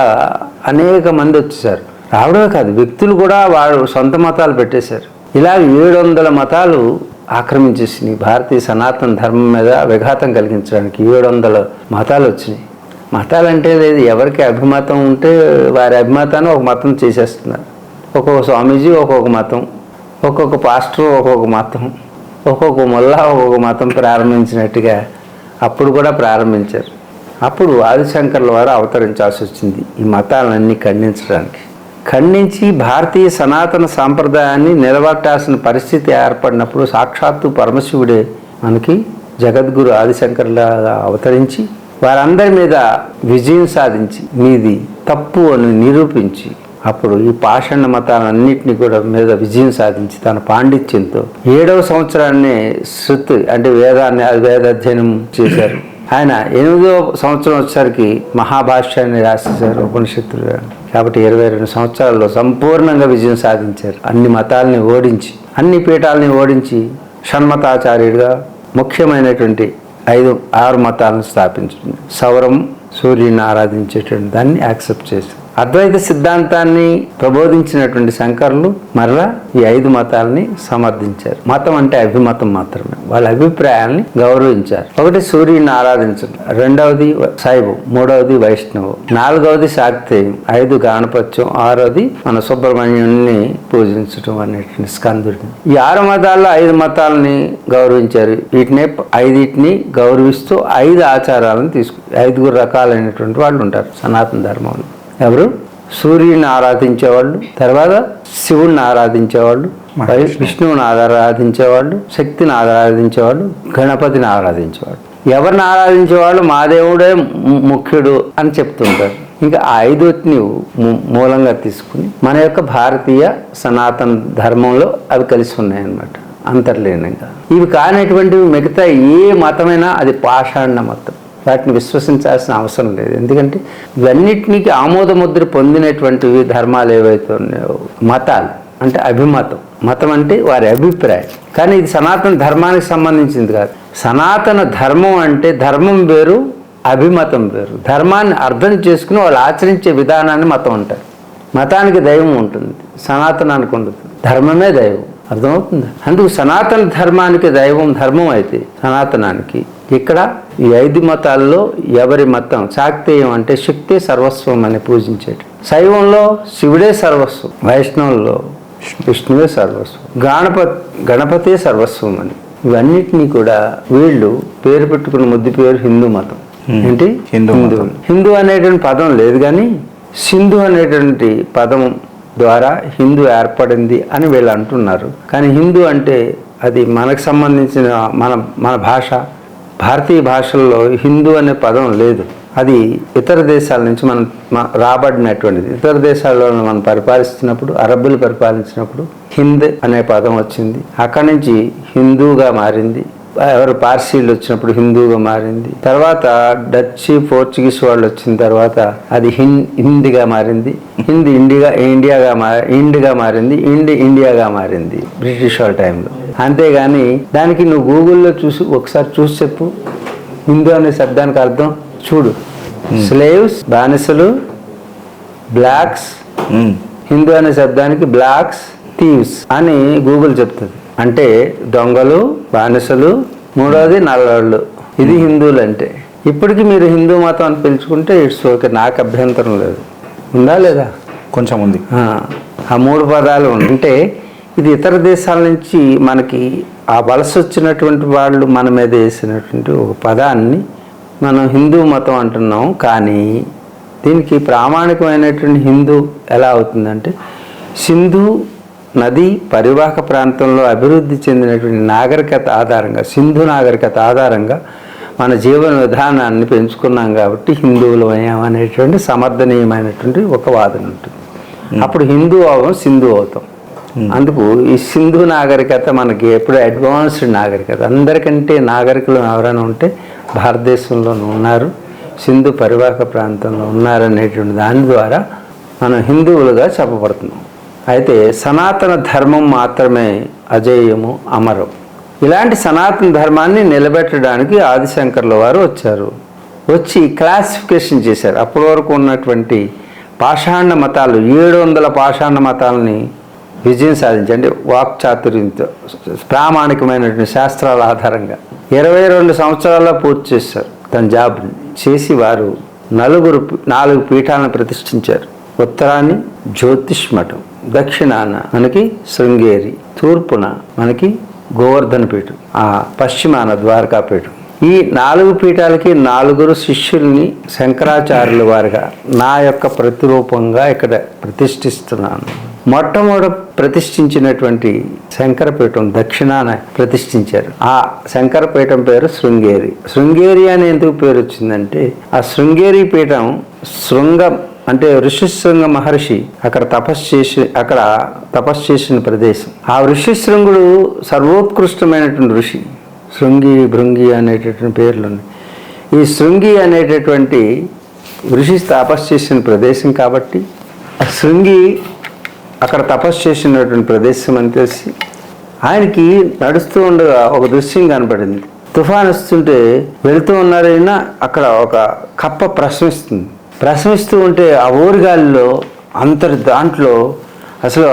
అనేక మంది వచ్చేసారు. రావడమే కాదు, వ్యక్తులు కూడా వాళ్ళు సొంత మతాలు పెట్టేశారు. ఇలా 700 మతాలు ఆక్రమించేసినాయి. భారతీయ సనాతన ధర్మం మీద విఘాతం కలిగించడానికి 700 మతాలు వచ్చినాయి. మతాలంటే లేదు, ఎవరికి అభిమతం ఉంటే వారి అభిమతాన్ని ఒక మతం చేసేస్తున్నారు. ఒక్కొక్క స్వామీజీ ఒక్కొక్క మతం, ఒక్కొక్క పాస్టర్ ఒక్కొక్క మతం, ఒక్కొక్క ముల్లా ఒక్కొక్క మతం ప్రారంభించినట్టుగా అప్పుడు కూడా ప్రారంభించారు. అప్పుడు ఆదిశంకర్ల వారు అవతరించాల్సి వచ్చింది ఈ మతాలన్నీ ఖండించి భారతీయ సనాతన సాంప్రదాయాన్ని నిలబెట్టాల్సిన పరిస్థితి ఏర్పడినప్పుడు సాక్షాత్తు పరమశివుడే మనకి జగద్గురు ఆదిశంకర్లా అవతరించి వారందరి మీద విజయం సాధించి మీది తప్పు అని నిరూపించి అప్పుడు ఈ పాషాణ మతాలన్నింటినీ కూడా మీద విజయం సాధించి తన పాండిత్యంతో 7వ సంవత్సరాన్ని శృతి అంటే వేదాధ్యయనం చేశారు. ఆయన 8వ సంవత్సరం వచ్చేసరికి మహాభాష్యాన్ని రాసేశారు ఉపనిషత్తులు. కాబట్టి 22 సంవత్సరాల్లో సంపూర్ణంగా విజయం సాధించారు. అన్ని మతాలని ఓడించి, అన్ని పీఠాలని ఓడించి షణ్మతాచార్యుడిగా ముఖ్యమైనటువంటి 5-6 మతాలను స్థాపించింది. సౌరం సూర్యుని ఆరాధించేటువంటి దాన్ని యాక్సెప్ట్ చేసి అద్వైత సిద్ధాంతాన్ని ప్రబోధించినటువంటి శంకరులు మరలా ఈ 5 మతాలని సమర్థించారు. మతం అంటే అభిమతం మాత్రమే, వాళ్ళ అభిప్రాయాల్ని గౌరవించారు. ఒకటి సూర్యుని ఆరాధించడం, రెండవది శైవం, మూడవది వైష్ణవం, నాలుగవది శాక్తేయం, 5 గాణపత్యం, 6వది మన సుబ్రహ్మణ్యుని పూజించడం అనేటువంటి స్కందుడిని. ఈ 6 మతాల్లో 5 మతాలని గౌరవించారు. వీటినే 5టిని గౌరవిస్తూ 5 ఆచారాలను 5 రకాలైనటువంటి వాళ్ళు ఉంటారు సనాతన ధర్మంలో. ఎవరు? సూర్యుని ఆరాధించేవాళ్ళు, తర్వాత శివుణ్ణి ఆరాధించేవాళ్ళు, విష్ణువుని ఆరాధించేవాళ్ళు, శక్తిని ఆరాధించేవాళ్ళు, గణపతిని ఆరాధించేవాళ్ళు. ఎవరిని ఆరాధించేవాళ్ళు మా దేవుడే ముఖ్యుడు అని చెప్తుంటారు. ఇంకా 5టిని మూలంగా తీసుకుని మన యొక్క భారతీయ సనాతన ధర్మంలో అవి కలిసి ఉన్నాయన్నమాట అంతర్లీనంగా. ఇవి కానటువంటివి మిగతా ఏ మతమైనా అది పాషాండ మతం, వాటిని విశ్వసించాల్సిన అవసరం లేదు. ఎందుకంటే ఇవన్నిటికి ఆమోదముద్ర పొందినటువంటివి ధర్మాలు ఏవైతే ఉన్నాయో మతాలు అంటే అభిమతం. మతం అంటే వారి అభిప్రాయం. కానీ ఇది సనాతన ధర్మానికి సంబంధించింది కాదు. సనాతన ధర్మం అంటే ధర్మం వేరు, అభిమతం వేరు. ధర్మాన్ని అర్థం చేసుకుని వాళ్ళు ఆచరించే విధానాన్ని మతం అంటారు. మతానికి దైవం ఉంటుంది, సనాతనానికి ఉండదు. ధర్మమే దైవం. అర్థమవుతుందా? అందుకు సనాతన ధర్మానికి దైవం ధర్మం అయితే సనాతనానికి ఇక్కడ ఈ 5 మతాల్లో ఎవరి మతం శాక్తేయం అంటే శక్తే సర్వస్వం అని పూజించేది. శైవంలో శివుడే సర్వస్వం, వైష్ణవంలో విష్ణువే సర్వస్వం, గణపతే సర్వస్వం అని. ఇవన్నిటినీ కూడా వీళ్ళు పేరు పెట్టుకున్న ముద్దు పేరు హిందూ మతం. ఏంటి? హిందూ అనేటువంటి పదం లేదు, కానీ సింధు అనేటువంటి పదం ద్వారా హిందూ ఏర్పడింది అని వీళ్ళు అంటున్నారు. కానీ హిందూ అంటే అది మనకు సంబంధించిన మన భాష. భారతీయ భాషల్లో హిందూ అనే పదం లేదు. అది ఇతర దేశాల నుంచి మనం రాబడినటువంటిది. ఇతర దేశాల్లో మనం పరిపాలిస్తున్నప్పుడు, అరబ్బులు పరిపాలించినప్పుడు హింద్ అనే పదం వచ్చింది. అక్కడి నుంచి హిందూగా మారింది. ఎవరు పార్సీలు వచ్చినప్పుడు హిందూగా మారింది. తర్వాత డచ్, పోర్చుగీస్ వాళ్ళు వచ్చిన తర్వాత అది హిందీగా మారింది. హిందీ ఇండియాగా మారింది. ఇండియాగా మారింది బ్రిటిష్ వాళ్ళ టైంలో. అంతేగాని దానికి నువ్వు గూగుల్లో ఒకసారి చూసి చెప్పు హిందూ అనే శబ్దానికి అర్థం. చూడు, స్లేవ్స్ బానిసలు, బ్లాక్స్. హిందూ అనే శబ్దానికి బ్లాక్స్, థీవ్స్ అని గూగుల్ చెప్తుంది. అంటే దొంగలు, బానిసలు, మూడవది నల్లవాళ్ళు. ఇది హిందువులు అంటే. ఇప్పటికీ మీరు హిందూ మతం అని పిలుచుకుంటే ఇట్స్ ఓకే, నాకు అభ్యంతరం లేదు. ఉందా లేదా? కొంచెం ఉంది. ఆ 3 పదాలు అంటే ఇది ఇతర దేశాల నుంచి మనకి ఆ వలస వచ్చినటువంటి వాళ్ళు మన మీద వేసినటువంటి ఒక పదాన్ని మనం హిందూ మతం అంటున్నాం. కానీ దీనికి ప్రామాణికమైనటువంటి హిందూ ఎలా అవుతుందంటే సింధు నది పరివాహక ప్రాంతంలో అభివృద్ధి చెందినటువంటి నాగరికత ఆధారంగా, సింధు నాగరికత ఆధారంగా మన జీవన విధానాన్ని పెంచుకున్నాం కాబట్టి హిందువులు అయ్యామనేటువంటి సమర్థనీయమైనటువంటి ఒక వాదన ఉంటుంది. అప్పుడు హిందూ అవ్వం, సింధు అవుతాం. అందుకు ఈ సింధు నాగరికత మనకి ఎప్పుడు అడ్వాన్స్డ్ నాగరికత. అందరికంటే నాగరికులు ఎవరైనా ఉంటే భారతదేశంలోనూ ఉన్నారు, సింధు పరివాహక ప్రాంతంలో ఉన్నారనేటువంటి దాని ద్వారా మనం హిందువులుగా చెప్పబడుతున్నాం. అయితే సనాతన ధర్మం మాత్రమే అజేయము, అమరం. ఇలాంటి సనాతన ధర్మాన్ని నిలబెట్టడానికి ఆదిశంకర్ల వారు వచ్చారు. వచ్చి క్లాసిఫికేషన్ చేశారు. అప్పటి వరకు ఉన్నటువంటి పాషాండ మతాలు 700 పాషాండ మతాలని విజయం సాధించండి వాక్చాతుర్యంతో ప్రామాణికమైనటువంటి శాస్త్రాల ఆధారంగా 22 సంవత్సరాల్లో పూర్తి చేశారు తన జాబ్ని. చేసి వారు 4 పీఠాలను ప్రతిష్ఠించారు. ఉత్తరాన్ని జ్యోతిష్ మఠం, దక్షిణాన మనకి శృంగేరి, తూర్పున మనకి గోవర్ధన పీఠం, ఆ పశ్చిమాన ద్వారకాపీఠం. ఈ 4 పీఠాలకి 4 శిష్యుల్ని శంకరాచార్యుల వారిగా నా యొక్క ప్రతిరూపంగా ఇక్కడ ప్రతిష్ఠిస్తున్నాను. మొట్టమొదట ప్రతిష్ఠించినటువంటి శంకరపీఠం దక్షిణాన ప్రతిష్ఠించారు. ఆ శంకరపీఠం పేరు శృంగేరి. శృంగేరి అని ఎందుకు పేరు వచ్చిందంటే ఆ శృంగేరి పీఠం శృంగం అంటే ఋషిశృంగ మహర్షి అక్కడ తపస్సు చేసిన ప్రదేశం. ఆ ఋషిశృంగుడు సర్వోత్కృష్టమైనటువంటి ఋషి. శృంగి, భృంగి అనేటటువంటి పేర్లు ఉన్నాయి. ఈ శృంగి అనేటటువంటి ఋషి తపస్సు చేసిన ప్రదేశం కాబట్టి ఆ శృంగి అక్కడ తపస్సు చేసినటువంటి ప్రదేశం అని తెలిసి ఆయనకి నడుస్తూ ఉండగా ఒక దృశ్యం కనపడింది. తుఫాన్ వస్తుంటే వెళుతూ ఉన్నారైనా అక్కడ ఒక కప్ప ప్రశ్నిస్తుంది. ప్రసవిస్తూ ఉంటే ఆ ఊరిగాలిలో దాంట్లో అసలు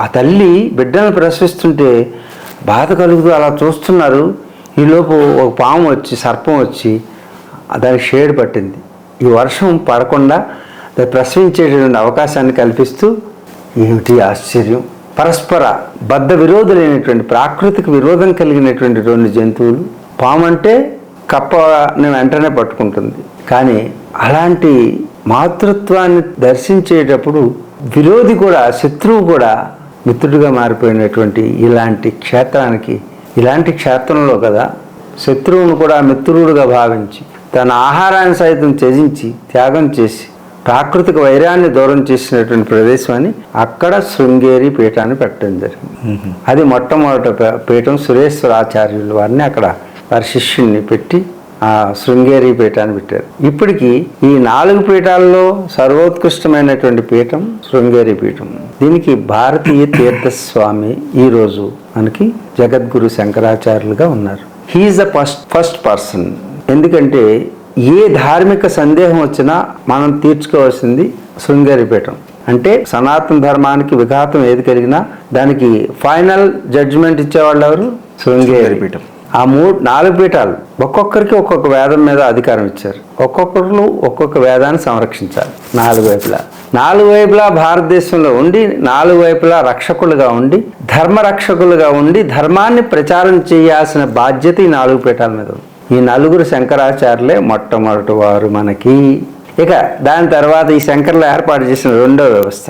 ఆ తల్లి బిడ్డను ప్రసవిస్తుంటే బాధ కలుగుతూ అలా చూస్తున్నారు. ఈలోపు ఒక పాము వచ్చి సర్పం వచ్చి దానికి షేడ్ పట్టింది. ఈ వర్షం పడకుండా ప్రసవించేటువంటి అవకాశాన్ని కల్పిస్తూ, ఏమిటి ఆశ్చర్యం, పరస్పర బద్ధ విరోధులైనటువంటి ప్రాకృతిక విరోధం కలిగినటువంటి రెండు జంతువులు. పాము అంటే కప్పని వెంటనే పట్టుకుంటుంది, కానీ అలాంటి మాతృత్వాన్ని దర్శించేటప్పుడు విరోధి కూడా, శత్రువు కూడా మిత్రుడిగా మారిపోయినటువంటి ఇలాంటి క్షేత్రంలో కదా శత్రువును కూడా మిత్రుడుగా భావించి తన ఆహారాన్ని సైతం త్యజించి త్యాగం చేసి ప్రాకృతిక వైరాన్ని దూరం చేసినటువంటి ప్రదేశం అని అక్కడ శృంగేరి పీఠాన్ని పెట్టడం జరిగింది. అది మొట్టమొదటి పీఠం సురేశ్వరాచార్యులు వారిని అక్కడ వారి శిష్యుల్ని పెట్టి ఆ శృంగేరి పీఠాన్ని పెట్టారు. ఇప్పటికీ ఈ 4 పీఠాల్లో సర్వోత్కృష్టమైనటువంటి పీఠం శృంగేరి పీఠం. దీనికి భారతీయ తీర్థస్వామి ఈరోజు మనకి జగద్గురు శంకరాచార్యులుగా ఉన్నారు. He is the first person. ఎందుకంటే ఏ ధార్మిక సందేహం వచ్చినా మనం తీర్చుకోవాల్సింది శృంగేరి పీఠం. అంటే సనాతన ధర్మానికి విఘాతం ఏది కలిగినా దానికి ఫైనల్ జడ్జిమెంట్ ఇచ్చేవాళ్ళు ఎవరు? శృంగేరి పీఠం. ఆ 4 పీఠాలు ఒక్కొక్కరికి ఒక్కొక్క వేదం మీద అధికారం ఇచ్చారు. ఒక్కొక్కరు ఒక్కొక్క వేదాన్ని సంరక్షించాలి. 4 వైపులా భారతదేశంలో ఉండి 4 వైపులా రక్షకులుగా ఉండి ధర్మరక్షకులుగా ఉండి ధర్మాన్ని ప్రచారం చేయాల్సిన బాధ్యత ఈ 4 పీఠాల మీద ఉంది. ఈ 4 శంకరాచార్యులే మొట్టమొదటి వారు మనకి. ఇక దాని తర్వాత ఈ శంకర్లు ఏర్పాటు చేసిన రెండో వ్యవస్థ,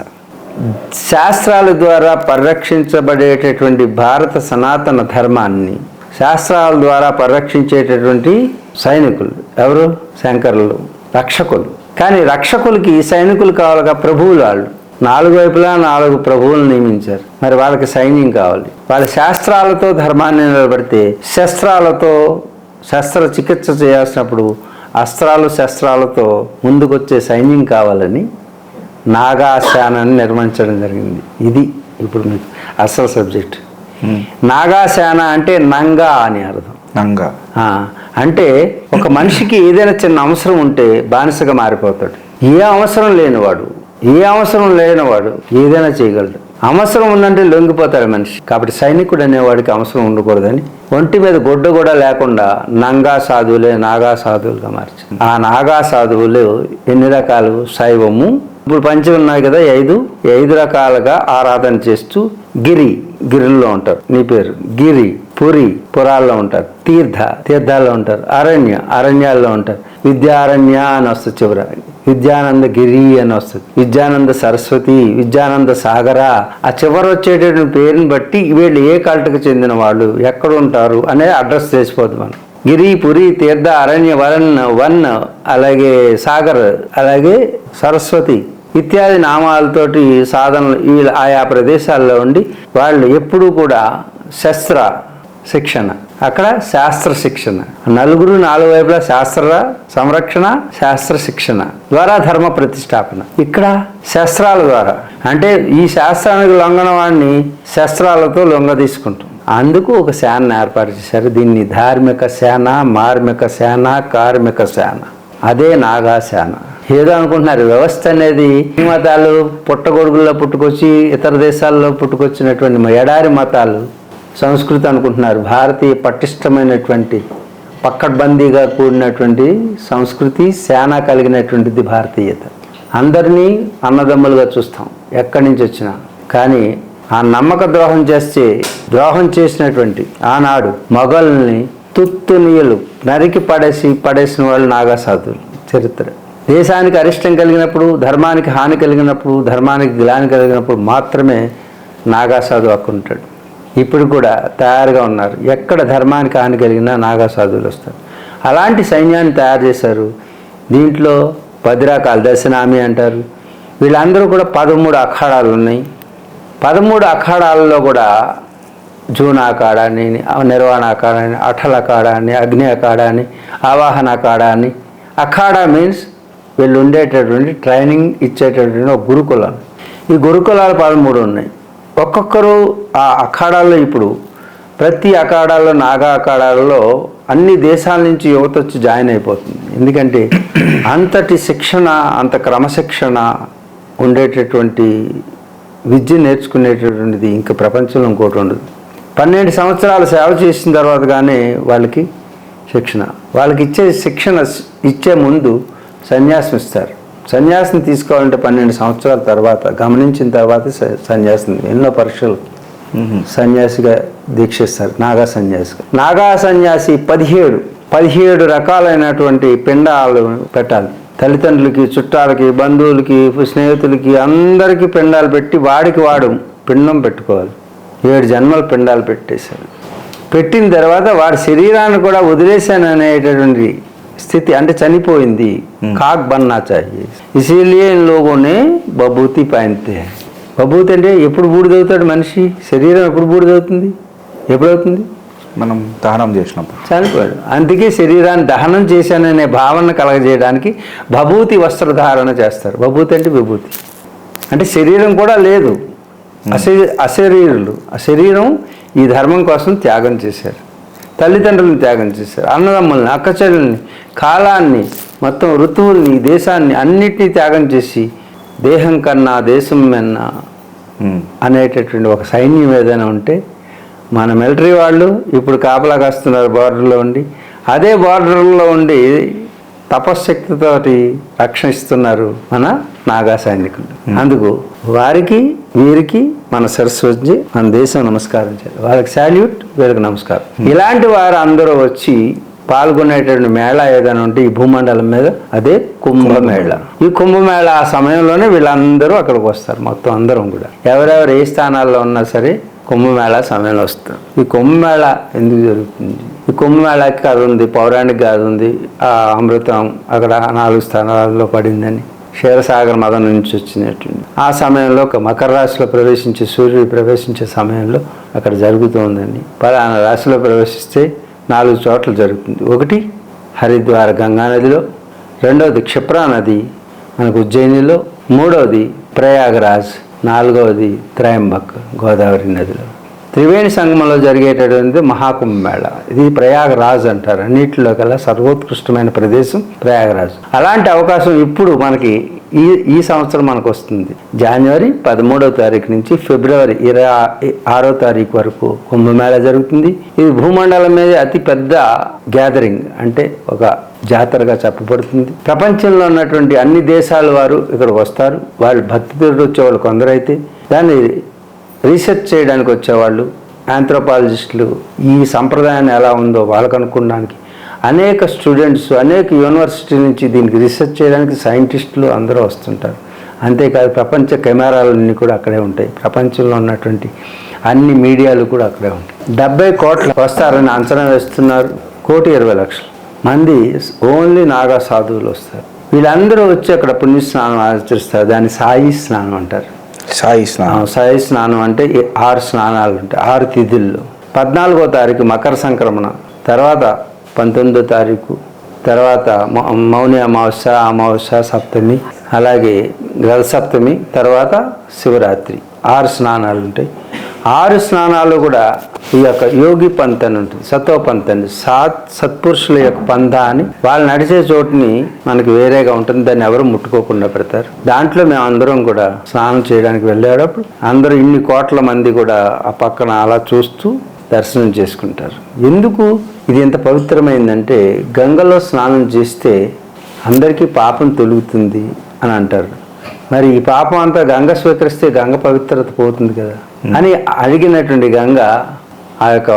శాస్త్రాల ద్వారా పరిరక్షించబడేటటువంటి భారత సనాతన ధర్మాన్ని శాస్త్రాల ద్వారా పరిరక్షించేటటువంటి సైనికులు ఎవరు? శంకరులు, రక్షకులు. కానీ రక్షకులకి సైనికులు కావాలిగా, ప్రభువులు. వాళ్ళు 4 వైపులా 4 ప్రభువులు నియమించారు. మరి వాళ్ళకి సైన్యం కావాలి. వాళ్ళ శాస్త్రాలతో ధర్మాన్ని నిలబడితే శస్త్ర చికిత్స చేయాల్సినప్పుడు అస్త్రాలు శస్త్రాలతో ముందుకొచ్చే సైన్యం కావాలని నాగాశానాన్ని నిర్మించడం జరిగింది. ఇది ఇప్పుడు మీకు అసలు సబ్జెక్ట్. నాగాశాన అంటే నంగా అని అర్థం. నంగా అంటే ఒక మనిషికి ఏదైనా చిన్న అవసరం ఉంటే బానిసగా మారిపోతాడు. ఏ అవసరం లేనివాడు ఏదైనా చేయగలడు. అవసరం ఉందంటే లొంగిపోతాడు మనిషి. కాబట్టి సైనికుడు అనేవాడికి అవసరం ఉండకూడదని ఒంటి మీద గుడ్డ కూడా లేకుండా నాగా సాధువులుగా మార్చారు. ఆ నాగా సాధువులు ఎన్ని రకాలు? శైవము, ఇప్పుడు పంచి ఉన్నాయి కదా 5 రకాలుగా ఆరాధన చేస్తూ గిరిలో ఉంటారు. నీ పేరు గిరి, పురి పురాల్లో ఉంటారు, తీర్థాల్లో ఉంటారు, అరణ్యాల్లో ఉంటారు. విద్యారణ్య అని వస్తుంది, చివర విద్యానంద గిరి అని వస్తుంది, విద్యానంద సరస్వతి, విద్యానంద సాగర. ఆ చివర వచ్చేటటువంటి పేరుని బట్టి వీళ్ళు ఏ కల్టకు చెందిన వాళ్ళు, ఎక్కడ ఉంటారు అనేది అడ్రస్ చేసిపోద్ది మనం. గిరి, పురి, తీర్థ, అరణ్య, వన్, అలాగే సాగర్, అలాగే సరస్వతి ఇత్యాది నామాలతోటి సాధనలు వీళ్ళు ఆయా ప్రదేశాల్లో ఉండి వాళ్ళు ఎప్పుడూ కూడా శస్త్ర శిక్షణ, అక్కడ శాస్త్ర శిక్షణ. 4 వైపులా శాస్త్ర సంరక్షణ, శాస్త్ర శిక్షణ ద్వారా ధర్మ ప్రతిష్టాపన. ఇక్కడ శస్త్రాల ద్వారా అంటే ఈ శాస్త్రానికి లొంగన వాడిని శస్త్రాలతో లొంగ తీసుకుంటాం. అందుకు ఒక సేనను ఏర్పాటు చేశారు. దీన్ని ధార్మిక సేన, మార్మిక సేన, కార్మిక సేన. అదే నాగాసేన. ఏదో అనుకుంటున్నారు వ్యవస్థ అనేది ఈ మతాలు పుట్టగొడుగుల్లో పుట్టుకొచ్చి ఇతర దేశాల్లో పుట్టుకొచ్చినటువంటి ఎడారి మతాలు సంస్కృతి అనుకుంటున్నారు. భారతీయ పటిష్టమైనటువంటి పక్కడ్బందీగా కూడినటువంటి సంస్కృతి, సేన కలిగినటువంటిది భారతీయత. అందరినీ అన్నదమ్ములుగా చూస్తాం ఎక్కడి నుంచి వచ్చినా. కానీ ఆ నమ్మక ద్రోహం చేసినటువంటి ఆనాడు మొఘల్ని తుత్తునీయులు నరికి పడేసిన వాళ్ళు నాగా సాధువులు. చరిత్ర దేశానికి అరిష్టం కలిగినప్పుడు, ధర్మానికి హాని కలిగినప్పుడు, ధర్మానికి గ్లాని కలిగినప్పుడు మాత్రమే నాగా సాధువు అక్కుంటాడు. ఇప్పుడు కూడా తయారుగా ఉన్నారు. ఎక్కడ ధర్మానికి హాని కలిగినా నాగా సాధువులు వస్తారు. అలాంటి సైన్యాన్ని తయారు చేశారు. దీంట్లో 10 రకాల దశనామి అంటారు. వీళ్ళందరూ కూడా 13 అఖాడాలు ఉన్నాయి. 13 అఖాడాలలో కూడా జూన్ అఖాడా అని, నిర్వాణ అఖాడా అని, అఠల్ అఖాడా అని, అగ్ని అఖాడా అని, ఆవాహన అఖాడా అని. అఖాడా మీన్స్ వీళ్ళు ఉండేటటువంటి ట్రైనింగ్ ఇచ్చేటటువంటి ఒక గురుకులం. ఈ గురుకులాలు 13 ఉన్నాయి. ఒక్కొక్కరు ఆ అఖాడాల్లో ఇప్పుడు ప్రతి అఖాడాల్లో నాగా అఖాడాలలో అన్ని దేశాల నుంచి యువత వచ్చి జాయిన్ అయిపోతుంది. ఎందుకంటే అంతటి శిక్షణ, అంత క్రమశిక్షణ ఉండేటటువంటి విద్య నేర్చుకునేటటువంటిది ఇంకా ప్రపంచంలో ఇంకోటి ఉండదు. 12 సంవత్సరాలు సేవ చేసిన తర్వాత కానీ వాళ్ళకి శిక్షణ, వాళ్ళకి ఇచ్చే శిక్షణ ఇచ్చే ముందు సన్యాసం ఇస్తారు. సన్యాసం తీసుకోవాలంటే 12 సంవత్సరాల తర్వాత గమనించిన తర్వాత సన్యాసం, ఎన్నో పరీక్షలు సన్యాసిగా దీక్షిస్తారు. నాగా సన్యాసిగా. నాగా సన్యాసి 17 రకాలైనటువంటి పిండాలు పెట్టాలి. తల్లిదండ్రులకి, చుట్టాలకి, బంధువులకి, స్నేహితులకి అందరికీ పిండాలు పెట్టి వాడు పిండం పెట్టుకోవాలి. 7 జన్మల పిండాలు పెట్టేశారు. పెట్టిన తర్వాత వాడి శరీరాన్ని కూడా వదిలేశాను అనేటటువంటి స్థితి, అంటే చనిపోయింది. కాక్ బన్నా చాహియే, ఇసిలియే ఇన్ లోగోं ने బబూతి పహనతే హై. బబూతి అంటే ఎప్పుడు బూడిదవుతాడు మనిషి? శరీరం ఎప్పుడు బూడిదవుతుంది? ఎప్పుడవుతుంది? మనం దహనం చేసినప్పుడు చనిపోయాడు. అందుకే శరీరాన్ని దహనం చేశాననే భావన కలగజేయడానికి భభూతి వస్త్రధారణ చేస్తారు. భభూతి అంటే విభూతి, అంటే శరీరం కూడా లేదు, అశరీరులు. ఆ శరీరం ఈ ధర్మం కోసం త్యాగం చేశారు. తల్లిదండ్రులను త్యాగం చేశారు, అన్నదమ్ముల్ని, అక్కచెల్లెల్ని, కాలాన్ని, మొత్తం ఋతువుల్ని, దేశాన్ని అన్నిటినీ త్యాగం చేసి దేహం కన్నా దేశం మెన్నా అనేటటువంటి ఒక సైన్యం ఏదైనా ఉంటే మన మిలిటరీ వాళ్ళు ఇప్పుడు కాపలా కాస్తున్నారు బార్డర్లో ఉండి. అదే బార్డర్లో ఉండి తపశ్శక్తితోటి రక్షిస్తున్నారు మన నాగా సైనికులు. అందుకు వారికి వీరికి మన సరస్వతి మన దేశం నమస్కారం చేయాలి. వాళ్ళకి శాల్యూట్, వీళ్ళకి నమస్కారం. ఇలాంటి వారు అందరూ వచ్చి పాల్గొనేటువంటి మేళా ఏదైనా ఉంటే ఈ భూమండలం మీద అదే కుంభమేళ. ఈ కుంభమేళ ఆ సమయంలోనే వీళ్ళందరూ అక్కడికి వస్తారు. మొత్తం అందరం కూడా ఎవరెవరు ఏ స్థానాల్లో ఉన్నా సరే కుంభమేళ సమయంలో వస్తారు. ఈ కుంభమేళ ఎందుకు జరుగుతుంది? ఈ కుంభమేళకి కథ ఉంది, పౌరాణిక కథ ఉంది. ఆ అమృతం అక్కడ 4 స్థానాల్లో పడిందని, క్షీరసాగర్ మదం నుంచి వచ్చినట్టుంది. ఆ సమయంలో ఒక మకర రాశిలో ప్రవేశించే సూర్యుడు ప్రవేశించే సమయంలో అక్కడ జరుగుతుందని, పలానా రాశిలో ప్రవేశిస్తే 4 చోట్ల జరుగుతుంది. ఒకటి హరిద్వార గంగా నదిలో, రెండవది క్షిప్రా నది మనకు ఉజ్జయినిలో, మూడవది ప్రయాగరాజ్, 4వది త్రయంబక్ గోదావరి నదిలో. త్రివేణి సంగమంలో జరిగేటటువంటి మహాకుంభమేళ, ఇది ప్రయాగరాజ్ అంటారు. అన్నింటిలో కల్లా సర్వోత్కృష్టమైన ప్రదేశం ప్రయాగరాజ్. అలాంటి అవకాశం ఇప్పుడు మనకి ఈ సంవత్సరం మనకు వస్తుంది. జనవరి 13వ తారీఖు నుంచి ఫిబ్రవరి 26వ తారీఖు వరకు కుంభమేళ జరుగుతుంది. ఇది భూమండలం మీద అతి పెద్ద గ్యాదరింగ్, అంటే ఒక జాతరగా చెప్పబడుతుంది. ప్రపంచంలో ఉన్నటువంటి అన్ని దేశాల వారు ఇక్కడికి వస్తారు. వాళ్ళు భక్తితో వచ్చేవాళ్ళు కొందరైతే, దాన్ని రీసెర్చ్ చేయడానికి వచ్చేవాళ్ళు, ఆంథ్రోపాలజిస్టులు, ఈ సంప్రదాయాన్ని ఎలా ఉందో వాళ్ళకు అనుకోవడానికి అనేక స్టూడెంట్స్, అనేక యూనివర్సిటీ నుంచి దీనికి రీసెర్చ్ చేయడానికి సైంటిస్టులు అందరూ వస్తుంటారు. అంతేకాదు ప్రపంచ కెమెరాలన్నీ కూడా అక్కడే ఉంటాయి. ప్రపంచంలో ఉన్నటువంటి అన్ని మీడియాలు కూడా అక్కడే ఉంటాయి. 70 కోట్లు వస్తారని అంచనా వేస్తున్నారు. 1,20,00,000 మంది ఓన్లీ నాగా సాధువులు వస్తారు. వీళ్ళందరూ వచ్చి అక్కడ పుణ్యస్నానం ఆచరిస్తారు. దాన్ని సాయి స్నానం అంటారు. సాయి స్నానం అంటే 6 స్నానాలు ఉంటాయి 6 తిథుల్లో. 14వ తారీఖు మకర సంక్రమణ, తర్వాత 19వ తారీఖు, తర్వాత మౌని అమావాస్య, సప్తమి, అలాగే గ్రహ సప్తమి, తర్వాత శివరాత్రి. 6 స్నానాలు ఉంటాయి. 6 స్నానాలు కూడా ఈ యొక్క యోగి పంత్ అని ఉంటుంది, సతో పంత్ అని, సత్పురుషుల యొక్క పంథ అని. వాళ్ళు నడిచే చోటుని మనకి వేరేగా ఉంటుంది, దాన్ని ఎవరు ముట్టుకోకుండా పెడతారు. దాంట్లో మేము అందరం కూడా స్నానం చేయడానికి వెళ్ళేటప్పుడు అందరూ ఇన్ని కోట్ల మంది కూడా ఆ పక్కన అలా చూస్తూ దర్శనం చేసుకుంటారు. ఎందుకు ఇది ఎంత పవిత్రమైందంటే, గంగలో స్నానం చేస్తే అందరికీ పాపం తొలుగుతుంది అని అంటారు. మరి ఈ పాపం అంతా గంగ స్వీకరిస్తే గంగ పవిత్రత పోతుంది కదా అని అడిగినటువంటి గంగ ఆ యొక్క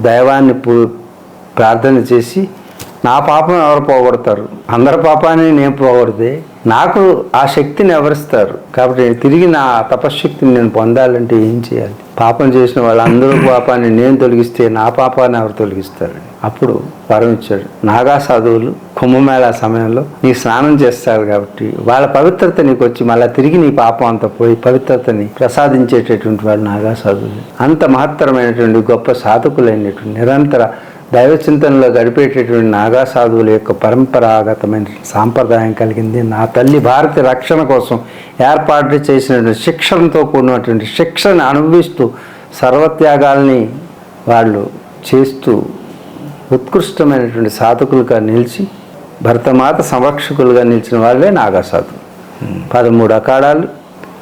దైవాన్ని ప్రార్థన చేసి, నా పాపం ఎవరు పోగొడతారు? అందరి పాపాన్ని నేను పోగొడితే నాకు ఆ శక్తిని ఎవరిస్తారు? కాబట్టి తిరిగి నా తపశ్శక్తిని నేను పొందాలంటే ఏం చేయాలి? పాపం చేసిన వాళ్ళందరూ పాపాన్ని నేను తొలగిస్తే నా పాపాన్ని ఎవరు తొలగిస్తారు? అప్పుడు వరం ఇచ్చాడు. నాగా సాధువులు కుంభమేళా సమయంలో నీ స్నానం చేస్తారు కాబట్టి వాళ్ళ పవిత్రత నీకు వచ్చి మళ్ళీ తిరిగి నీ పాపం అంతా పోయి పవిత్రతని ప్రసాదించేటటువంటి వాళ్ళు నాగా సాధువులు. అంత మహత్తరమైనటువంటి గొప్ప సాధకులైనటువంటి నిరంతర దైవ చింతనలో గడిపేటటువంటి నాగా సాధువుల యొక్క పరంపరాగతమైన సాంప్రదాయం కలిగింది. నా తల్లి భారతి రక్షణ కోసం ఏర్పాటు చేసినటువంటి శిక్షణతో కూడినటువంటి శిక్షణ అనుభవిస్తూ సర్వత్యాగాల్ని వాళ్ళు చేస్తూ ఉత్కృష్టమైనటువంటి సాధకులుగా నిలిచి భరతమాత సంరక్షకులుగా నిలిచిన వాళ్ళే నాగా సాధులు. 13 అఖాడాలు,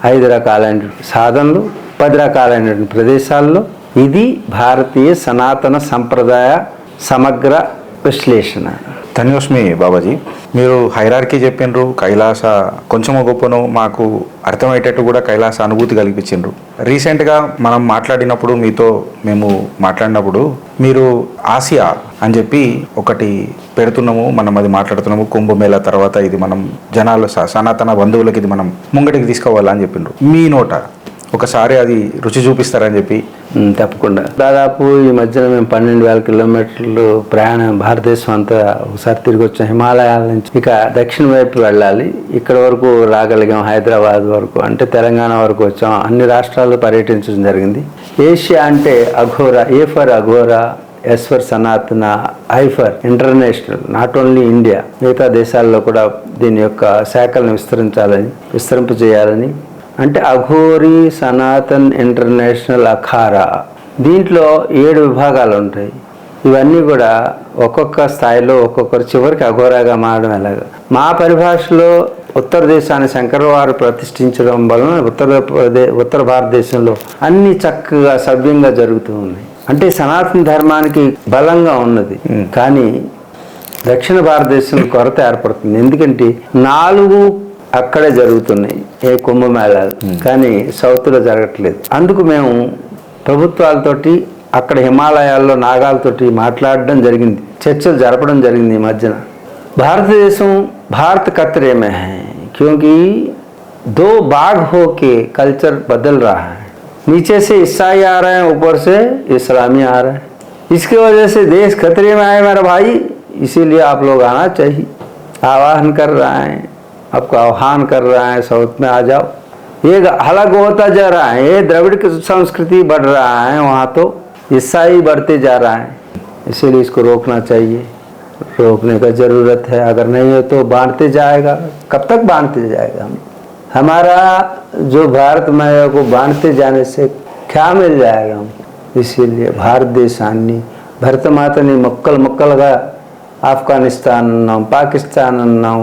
5 రకాలైన సాధనలు, 10 రకాలైనటువంటి ప్రదేశాల్లో ఇది భారతీయ సనాతన సంప్రదాయ సమగ్ర విశ్లేషణ. ధన్యోస్మి బాబాజీ. మీరు హైరార్కీ చెప్పిండ్రు, కైలాస కొంచెము గొప్పను మాకు అర్థమయ్యేటట్టు కూడా కైలాస అనుభూతి కల్పించిండ్రు. రీసెంట్గా మనం మాట్లాడినప్పుడు మేము మాట్లాడినప్పుడు మీరు ఆసియా అని చెప్పి ఒకటి పెడుతున్నాము, మనం అది మాట్లాడుతున్నాము. కుంభమేళా తర్వాత ఇది మనం జనాలు సనాతన బంధువులకి ఇది మనం ముంగటికి తీసుకోవాలని చెప్పిండ్రు. మీ నోట ఒకసారి అది రుచి చూపిస్తారని చెప్పి. తప్పకుండా. దాదాపు ఈ మధ్యన మేము 12,000 కిలోమీటర్లు ప్రయాణం భారతదేశం అంతా ఒకసారి తిరిగి వచ్చాం. హిమాలయాల నుంచి ఇక దక్షిణ వైపు వెళ్ళాలి. ఇక్కడ వరకు రాగలిగాం, హైదరాబాద్ వరకు, అంటే తెలంగాణ వరకు వచ్చాం. అన్ని రాష్ట్రాల్లో పర్యటించడం జరిగింది. ఏషియా అంటే Aghora, A for Aghora, S for Sanatana, I for international, not only India, మిగతా దేశాల్లో కూడా దీని యొక్క శాఖలను విస్తరింపజేయాలని. అంటే అఘోరీ సనాతన్ ఇంటర్నేషనల్ అఖారా. దీంట్లో 7 విభాగాలు ఉంటాయి. ఇవన్నీ కూడా ఒక్కొక్క స్థాయిలో ఒక్కొక్కరు చివరికి అఘోరాగా మారడం ఎలాగా. మా పరిభాషలో ఉత్తర దేశాన్ని శంకరవారు ప్రతిష్ఠించడం వలన ఉత్తర భారతదేశంలో అన్ని చక్కగా సవ్యంగా జరుగుతూ ఉన్నాయి. అంటే సనాతన ధర్మానికి బలంగా ఉన్నది. కానీ దక్షిణ భారతదేశంలో కొరత ఏర్పడుతుంది. ఎందుకంటే 4 అక్కడే జరుగుతున్నాయి ఏ కుంభమేళాలు, కానీ సౌత్లో జరగట్లేదు. అందుకు మేము ప్రభుత్వాలతోటి అక్కడ హిమాలయాల్లో నాగాలతోటి మాట్లాడడం జరిగింది, చర్చలు జరపడం జరిగింది ఈ మధ్యన. భారతదేశం భారత్ ఖతరే మే హై క్యోంకి 2 भाग होके कल्चर बदल रहा है. नीचे से ईसाई आ रहे हैं, ऊपर से इस्लामी आ रहे हैं. इसकी वजह से देश खतरे में आए मेरा भाई. इसीलिए आप लोग आना चाहिए. आह्वान कर रहा है, आपको आह्वान कर रहा है, साउथ में आ जाओ. ये अलग होता जा रहा है. ये द्रविड़ की संस्कृति बढ़ रहा है, वहाँ तो ईसाई बढ़ते जा रहा है. इसीलिए इसको रोकना चाहिए. रोकने का ज़रूरत है. अगर नहीं हो तो बांटते जाएगा. कब तक बांटते जाएगा? हमारा जो भारत माया को बांटते जाने से क्या मिल जाएगा हमको? इसीलिए भारत దేశాన్ని భరతమాతని మొక్కలుగా ఆఫ్ఘనిస్తాన్ అన్నాం, పాకిస్తాన్ అన్నాం,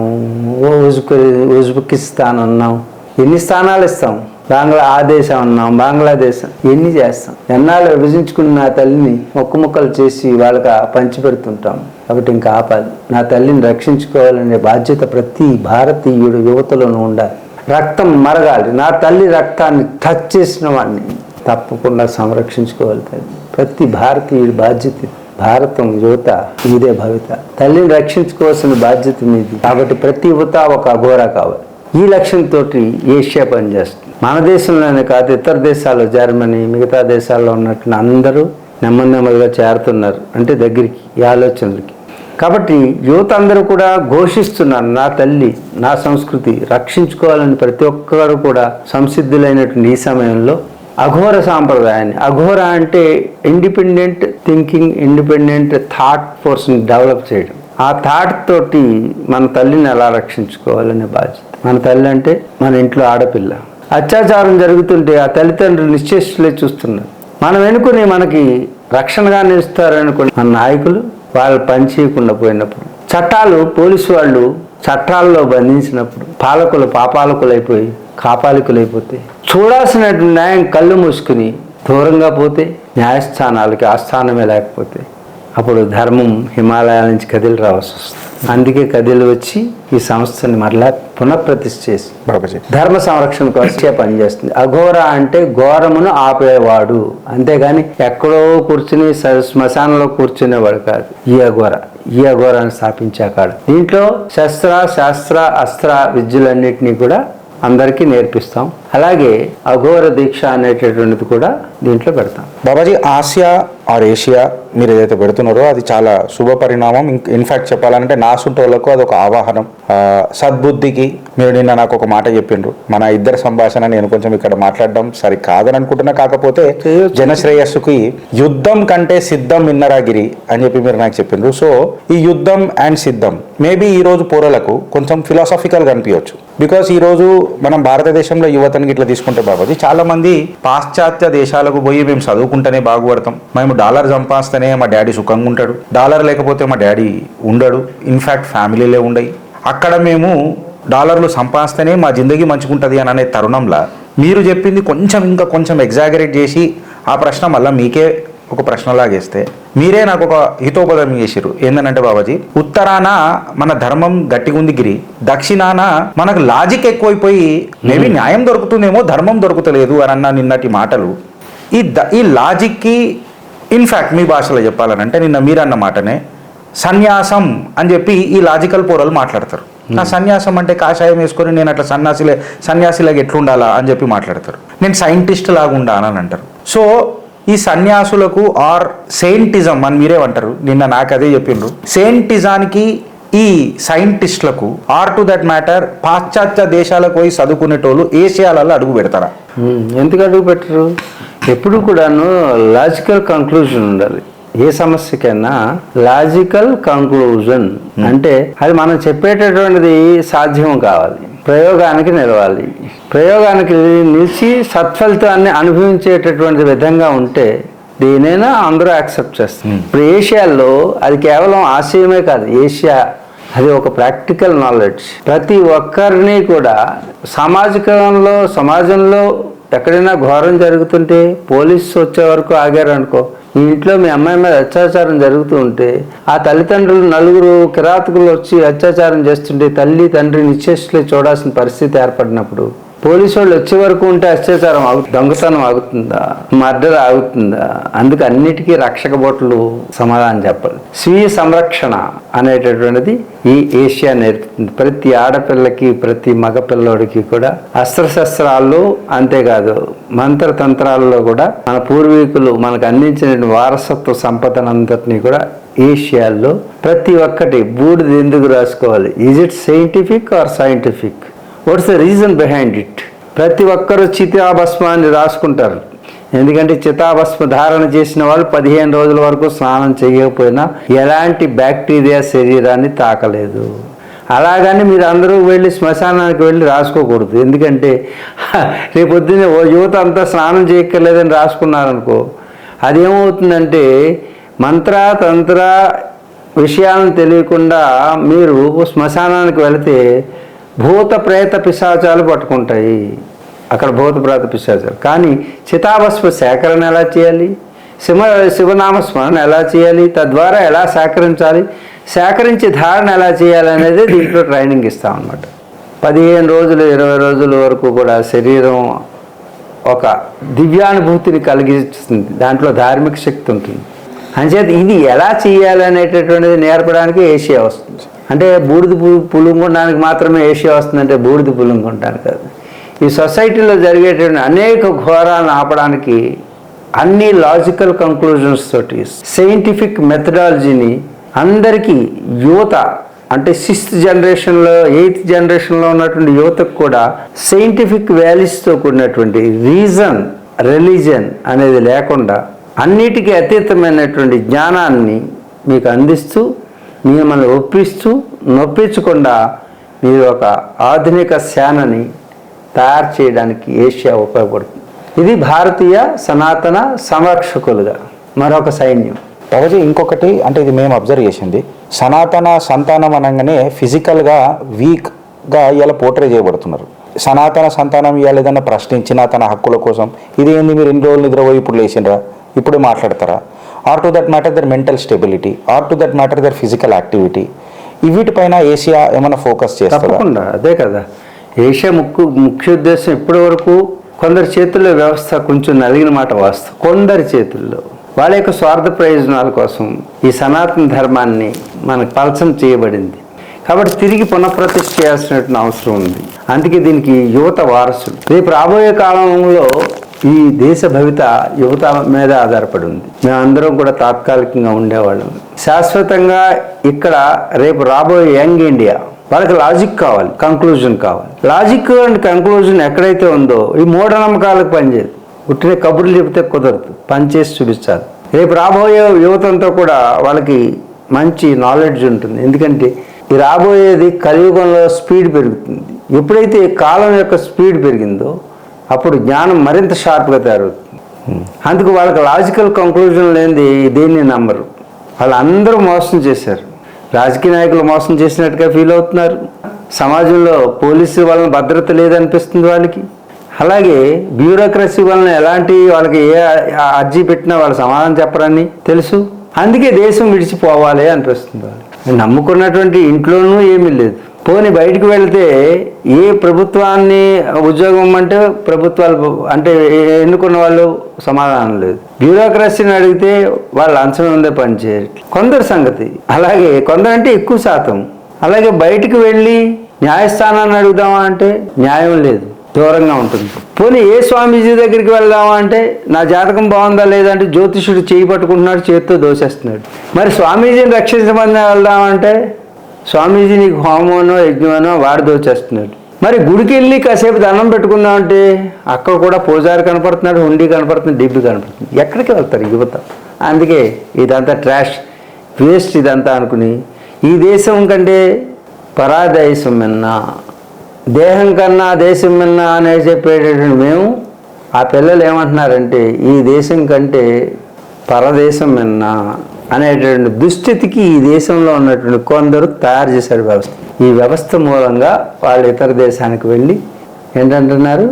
ఉజ్బెకిస్తాన్ అన్నాం, ఎన్ని స్థానాలు ఇస్తాం? ఆ దేశం అన్నాం, బంగ్లాదేశం, ఎన్ని చేస్తాం? ఎన్నాళ్ళు విభజించుకుని నా తల్లిని మొక్కలు చేసి వాళ్ళకి పంచి పెడుతుంటాం. కాబట్టి ఇంకా ఆపాలి. నా తల్లిని రక్షించుకోవాలనే బాధ్యత ప్రతి భారతీయుడు యువతలోనూ ఉండాలి. రక్తం మరగాలి. నా తల్లి రక్తాన్ని టచ్ చేసిన వాడిని తప్పకుండా సంరక్షించుకోవాలి. ప్రతి భారతీయుడి బాధ్యత. భారతం యువత ఇదే భవిత. తల్లిని రక్షించుకోవాల్సిన బాధ్యత మీది. కాబట్టి ప్రతి యువత ఒక అఘోరా కావాలి. ఈ లక్ష్యంతో ఏషియా పనిచేస్తుంది. మన దేశంలోనే కాదు, ఇతర దేశాల్లో, జర్మనీ, మిగతా దేశాల్లో ఉన్నట్టు అందరూ నెమ్మదిగా చేరుతున్నారు. అంటే దగ్గరికి, ఈ ఆలోచనలకి. కాబట్టి యువత అందరూ కూడా ఘోషిస్తున్నారు, నా తల్లి, నా సంస్కృతి రక్షించుకోవాలని ప్రతి ఒక్కరు కూడా సంసిద్ధులైనటువంటి ఈ సమయంలో అఘోర సాంప్రదాయాన్ని, అఘోర అంటే ఇండిపెండెంట్ థింకింగ్, ఇండిపెండెంట్ థాట్ ఫోర్స్ని డెవలప్ చేయడం. ఆ థాట్ తోటి మన తల్లిని ఎలా రక్షించుకోవాలనే బాధ్యత. మన తల్లి అంటే మన ఇంట్లో ఆడపిల్ల. అత్యాచారం జరుగుతుంటే ఆ తల్లిదండ్రులు నిశ్చేష్టులే చూస్తున్నారు. మనం ఎన్నుకుని మనకి రక్షణగా నిలుస్తారనుకుని మన నాయకులు వాళ్ళు పనిచేయకుండా పోయినప్పుడు, చట్టాలు పోలీసు వాళ్ళు చట్టాల్లో బంధించినప్పుడు, పాలకులు పాపాలకులైపోయి కాపాలికులైపోతే, చూడాల్సినటువంటి న్యాయం కళ్ళు మూసుకుని దూరంగా పోతే, న్యాయస్థానాలకి ఆస్థానమే లేకపోతే, అప్పుడు ధర్మం హిమాలయాల నుంచి కదిలి రావాల్సి వస్తుంది. అందుకే కదిలి వచ్చి ఈ సంస్థని మరలా పునఃప్రతిష్ఠ చేసి ధర్మ సంరక్షణ కోసం పనిచేస్తుంది. అఘోర అంటే ఘోరమును ఆపేవాడు, అంతేగాని ఎక్కడో కూర్చుని శ్మశానంలో కూర్చునేవాడు కాదు. ఈ అఘోరాన్ని స్థాపించాకాడు. దీంట్లో శాస్త్ర అస్త్ర విద్యలన్నింటినీ కూడా అందరికీ నేర్పిస్తాం. అలాగే అఘోర దీక్ష అనేటటువంటిది కూడా దీంట్లో పెడతాం. బాబాజీ, ఆసియా ఆర్ ఏషియా మీరు ఏదైతే పెడుతున్నారో అది చాలా శుభ పరిణామం. ఇన్ఫాక్ట్ చెప్పాలంటే నాసుంటోళ్లకు అది ఒక ఆవాహనం, సద్బుద్ధికి. మీరు నిన్న నాకు ఒక మాట చెప్పిండ్రు, మన ఇద్దరి సంభాషణ నేను కొంచెం ఇక్కడ మాట్లాడడం సరి కాదని అనుకుంటున్నా, కాకపోతే జనశ్రేయస్సుకి యుద్ధం కంటే సిద్ధం మిన్నరాగిరి అని చెప్పి మీరు నాకు చెప్పిండ్రు. సో ఈ యుద్ధం అండ్ సిద్ధం మేబీ ఈ రోజు పోరలకు కొంచెం ఫిలాసాఫికల్గా అనిపించవచ్చు. బికాస్ ఈరోజు మనం భారతదేశంలో యువతనికి ఇట్లా తీసుకుంటే బాబాజీ చాలామంది పాశ్చాత్య దేశాలకు పోయి మేము చదువుకుంటేనే బాగుపడతాం, మేము డాలర్ సంపాదిస్తేనే మా డాడీ సుఖంగా ఉంటాడు, డాలర్ లేకపోతే మా డాడీ ఉండడు, ఇన్ఫ్యాక్ట్ ఫ్యామిలీలే ఉండయి, అక్కడ మేము డాలర్లు సంపాదిస్తేనే మా జిందగీ మంచుకుంటుంది అని అనే తరుణంలో మీరు చెప్పింది ఇంకా కొంచెం ఎగ్జాగరేట్ చేసి ఆ ప్రశ్న మళ్ళీ మీకే ఒక ప్రశ్నలాగేస్తే మీరే నాకు ఒక హితోపదం చేసిరు. ఏంటంటే బాబాజీ, ఉత్తరాన మన ధర్మం గట్టిగా ఉంది గిరి, దక్షిణాన మనకు లాజిక్ ఎక్కువైపోయి మేబీ న్యాయం దొరుకుతుందేమో ధర్మం దొరుకుతలేదు అని అన్న నిన్నటి మాటలు ఈ లాజిక్కి ఇన్ఫ్యాక్ట్ మీ భాషలో చెప్పాలనంటే నిన్న మీరన్న మాటనే సన్యాసం అని చెప్పి ఈ లాజికల్ పోరలు మాట్లాడతారు. నా సన్యాసం అంటే కాషాయం వేసుకొని నేను అట్లా సన్యాసిలాగా ఎట్లుండాలా అని చెప్పి మాట్లాడతారు. నేను సైంటిస్ట్ లాగా ఉండాలని అంటారు. సో ఈ సన్యాసులకు ఆర్ సెయింటిజం అని మీరేమంటారు, నిన్న నాకు అదే చెప్పిండ్రు, సెయింటిజానికి ఈ సైంటిస్టులకు ఆర్ టు దట్ మ్యాటర్ పాశ్చాత్య దేశాలకు పోయి చదువుకునేటోళ్ళు ఏషియాలలో అడుగు పెడతారా? ఎందుకు అడుగు పెట్టరు? ఎప్పుడు కూడాను లాజికల్ కంక్లూజన్ ఉండాలి. ఏ సమస్యకైనా లాజికల్ కంక్లూజన్ అంటే అది మనం చెప్పేటటువంటిది సాధ్యం కావాలి, ప్రయోగానికి నిలవాలి, ప్రయోగానికి నిలిచి సత్ఫలితాన్ని అనుభవించేటటువంటి విధంగా ఉంటే దీనైనా అందరూ యాక్సెప్ట్ చేస్తారు. ఇప్పుడు ఏషియాలో అది కేవలం ఆశయమే కాదు, ఏషియా అది ఒక ప్రాక్టికల్ నాలెడ్జ్. ప్రతి ఒక్కరిని కూడా సమాజంలో ఎక్కడైనా ఘోరం జరుగుతుంటే పోలీసు వచ్చే వరకు ఆగారనుకో, ఈ ఇంట్లో మీ అమ్మాయి మీద అత్యాచారం జరుగుతూ ఉంటే ఆ తల్లిదండ్రులు నలుగురు కిరాతకులు వచ్చి అత్యాచారం చేస్తుంటే తల్లి తండ్రి నిశ్చేష్లే చూడాల్సిన పరిస్థితి ఏర్పడినప్పుడు పోలీసు వాళ్ళు వచ్చే వరకు ఉంటే అత్యాచారం దొంగతనం ఆగుతుందా, మర్డర్ ఆగుతుందా? అందుకు అన్నిటికీ రక్షక బోట్లు సమాధానం చెప్పాలి. స్వీయ సంరక్షణ అనేటటువంటిది ఈ ఏషియా నేర్పుతుంది ప్రతి ఆడపిల్లకి, ప్రతి మగపిల్లోడికి కూడా. అస్త్రశస్త్రాల్లో అంతేకాదు మంత్రతంత్రాల్లో కూడా మన పూర్వీకులు మనకు అందించిన వారసత్వ సంపదనంతటినీ కూడా ఏషియాలో ప్రతి ఒక్కటి బూడిద ఎందుకు రాసుకోవాలి, is it scientific are scientific, what's the reason behind it? ప్రతి ఒక్కరూ చితాభస్మాన్ని రాసుకుంటారు. ఎందుకంటే చితాభస్మ ధారణ చేసిన వాళ్ళు 15 రోజుల వరకు స్నానం చేయకపోయినా ఎలాంటి బ్యాక్టీరియా శరీరాన్ని తాకలేదు. అలాగని మీరు అందరూ వెళ్ళి శ్మశానానికి వెళ్ళి రాసుకోకూడదు. ఎందుకంటే రేపొద్దునే ఓ యువత అంతా స్నానం చేయక్కర్లేదని రాసుకున్నారనుకో, అదేమవుతుందంటే మంత్రతంత్ర విషయాలను తెలియకుండా మీరు శ్మశానానికి వెళితే భూత ప్రేత పిశాచాలు పట్టుకుంటాయి. అక్కడ భూత ప్రేత పిశాచాలు. కానీ చితాభస్మ సేకరణ ఎలా చేయాలి, శివనామ స్మరణ ఎలా చేయాలి, తద్వారా ఎలా సేకరించాలి, సేకరించి ధారణ ఎలా చేయాలి అనేది దీంట్లో ట్రైనింగ్ ఇస్తామన్నమాట. 15 రోజులు 20 రోజుల వరకు కూడా శరీరం ఒక దివ్యానుభూతిని కలిగిస్తుంది. దాంట్లో ధార్మిక శక్తి ఉంటుంది. అంచేత ఇది ఎలా చేయాలి అనేటటువంటిది నేర్పడానికి ఏషియా వస్తుంది. అంటే బూడిద పులుంగొనడానికి మాత్రమే ఏషియా వస్తుందంటే బూడిద పులుంగొనడానికి కాదు. ఈ సొసైటీలో జరిగేటువంటి అనేక ఘోరాలను ఆపడానికి అన్ని లాజికల్ కంక్లూజన్స్ తోటి సైంటిఫిక్ మెథడాలజీని అందరికీ యువత అంటే 6th జనరేషన్లో 8th జనరేషన్లో ఉన్నటువంటి యువతకు కూడా సైంటిఫిక్ వాల్యూస్తో కూడినటువంటి రీజన్ రిలీజన్ అనేది లేకుండా అన్నిటికీ అతీతమైనటువంటి జ్ఞానాన్ని మీకు అందిస్తూ మిమ్మల్ని ఒప్పిస్తూ నొప్పించకుండా మీరు ఒక ఆధునిక సేనని తయారు చేయడానికి ఏషియా ఉపయోగపడుతుంది. ఇది భారతీయ సనాతన సంరక్షకులుగా మరొక సైన్యం. బాబాజీ ఇంకొకటి అంటే ఇది మేము అబ్జర్వ్ చేసింది, సనాతన సంతానం అనగానే ఫిజికల్గా వీక్గా ఇవాళ పోర్ట్రే చేయబడుతున్నారు. సనాతన సంతానం ఇవాళ ఏదైనా ప్రశ్నించిన తన హక్కుల కోసం ఇది ఏంది మీరు ఇన్ని రోజులు నిద్రపోయి ఇప్పుడు లేచిండ్రా ఇప్పుడు మాట్లాడతారా, or to that matter their mental stability, or to that matter their physical activity, వీటిపైన ఏషియా ఏమైనా ఫోకస్ చేస్తారు? తప్పకుండా అదే కదా ఏషియా ముఖ్య ఉద్దేశం. ఇప్పటి వరకు కొందరి చేతుల్లో వ్యవస్థ కొంచెం నలిగిన మాట వాస్తవం. కొందరి చేతుల్లో వాళ్ళ యొక్క స్వార్థ ప్రయోజనాల కోసం ఈ సనాతన ధర్మాన్ని మనకు పలచం చేయబడింది. కాబట్టి తిరిగి పునఃప్రతిష్ఠ చేయాల్సినటువంటి అవసరం ఉంది. అందుకే దీనికి యువత వారసులు. రేపు రాబోయే కాలంలో ఈ దేశ భవిత యువత మీద ఆధారపడి ఉంది. మేమందరం కూడా తాత్కాలికంగా ఉండేవాళ్ళం. శాశ్వతంగా ఇక్కడ రేపు రాబోయే యంగ్ ఇండియా వాళ్ళకి లాజిక్ కావాలి, కంక్లూజన్ కావాలి. లాజిక్ అండ్ కంక్లూజన్ ఎక్కడైతే ఉందో ఈ మూఢనమ్మకాలకు పనిచేయదు. పుట్టిన కబుర్లు చెబితే కుదరదు, పనిచేసి చూపించాలి. రేపు రాబోయే యువతంతో కూడా వాళ్ళకి మంచి నాలెడ్జ్ ఉంటుంది. ఎందుకంటే ఈ రాబోయేది కలియుగంలో స్పీడ్ పెరుగుతుంది. ఎప్పుడైతే కాలం యొక్క స్పీడ్ పెరిగిందో అప్పుడు జ్ఞానం మరింత షార్ప్గా తయారవుతుంది. అందుకు వాళ్ళకి లాజికల్ కంక్లూజన్ లేనిది దేన్ని నమ్మరు. వాళ్ళందరూ మోసం చేశారు. రాజకీయ నాయకులు మోసం చేసినట్టుగా ఫీల్ అవుతున్నారు. సమాజంలో పోలీసు వలన భద్రత లేదనిపిస్తుంది వాళ్ళకి. అలాగే బ్యూరోక్రసీ వలన ఎలాంటి వాళ్ళకి ఏ అర్జీ పెట్టినా వాళ్ళు సమాధానం చెప్పరని తెలుసు. అందుకే దేశం విడిచిపోవాలి అనిపిస్తుంది వాళ్ళు. నమ్ముకున్నటువంటి ఇంట్లోనూ ఏమీ లేదు. పోనీ బయటకు వెళితే ఏ ప్రభుత్వాన్ని ఉద్యోగం అంటే ప్రభుత్వాలు అంటే ఎన్నుకున్న వాళ్ళు సమాధానం లేదు. బ్యూరోక్రసీని అడిగితే వాళ్ళు అంచనా ఉందే పనిచేయరు కొందరు సంగతి. అలాగే కొందరు అంటే ఎక్కువ శాతం. అలాగే బయటకు వెళ్ళి న్యాయస్థానాన్ని అడుగుదామా అంటే న్యాయం లేదు, దూరంగా ఉంటుంది. పోనీ ఏ స్వామీజీ దగ్గరికి వెళ్దామా అంటే నా జాతకం బాగుందా లేదంటే జ్యోతిషుడు చేయి పట్టుకుంటున్నాడు, చేతితో దోసేస్తున్నాడు. మరి స్వామీజీని రక్షించమని వెళ్దామంటే స్వామీజీ నీకు హోమనో యజ్ఞమనో వాడు దోచేస్తున్నాడు. మరి గుడికి వెళ్ళి కాసేపు దండం పెట్టుకుందామంటే అక్కడ కూడా పూజారి కనపడుతున్నాడు, హుండీ కనపడుతుంది, డిబ్బి కనపడుతుంది. ఎక్కడికి వెళ్తారు యువత? అందుకే ఇదంతా ట్రాష్, వేస్ట్ ఇదంతా అనుకుని ఈ దేశం కంటే పరాదేశం మిన్నా, దేహం కన్నా దేశం మిన్నా అనే చెప్పేటటువంటి మేము ఆ పిల్లలు ఏమంటున్నారంటే ఈ దేశం కంటే పరదేశం మిన్నా అనేటువంటి దుస్థితికి ఈ దేశంలో ఉన్నటువంటి కొందరు తయారు చేశారు వ్యవస్థ. ఈ వ్యవస్థ మూలంగా వాళ్ళు ఇతర దేశానికి వెళ్ళి ఏంటంటున్నారు,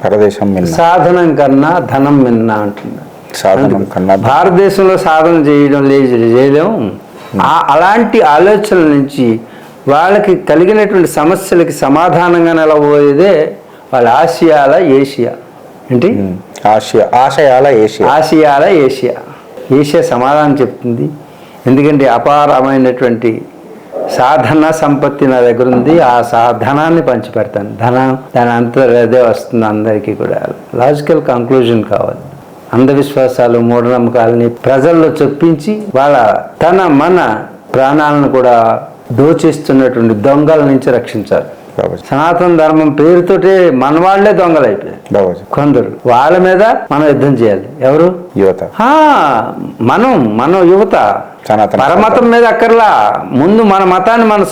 పరదేశం మిన్నా, సాధనం కన్నా ధనం మిన్నా అంటున్నారు. సాధనం కన్నా భారతదేశంలో సాధన చేయలేము. అలాంటి ఆలోచనల నుంచి వాళ్ళకి కలిగినటువంటి సమస్యలకి సమాధానంగా నిలబోయేదే వాళ్ళ ఆసియాల ఏషియా. ఏంటి ఆశయాల ఏషియా. ఏషియా సమాధానం చెప్తుంది. ఎందుకంటే అపారమైనటువంటి సాధన సంపత్తి నా దగ్గర ఉంది, ఆ సాధనాన్ని పంచిపెడతాను. దాని అంతదే వస్తుంది అందరికీ కూడా. లాజికల్ కంక్లూజన్ కావాలి. అంధవిశ్వాసాలు మూఢనమ్మకాలని ప్రజల్లో చొప్పించి వాళ్ళ మన ప్రాణాలను కూడా దోచేస్తున్నటువంటి దొంగల నుంచి రక్షించాలి. సనాతన ధర్మం పేరుతోటే మన వాళ్లే దొంగలు అయిపోయారు కొందరు. వాళ్ళ మీద మనం యుద్ధం చేయాలి. ఎవరు? యువత. మనం యువత. పరమతం మీద అక్కర్లా, ముందు మన మతాన్ని మన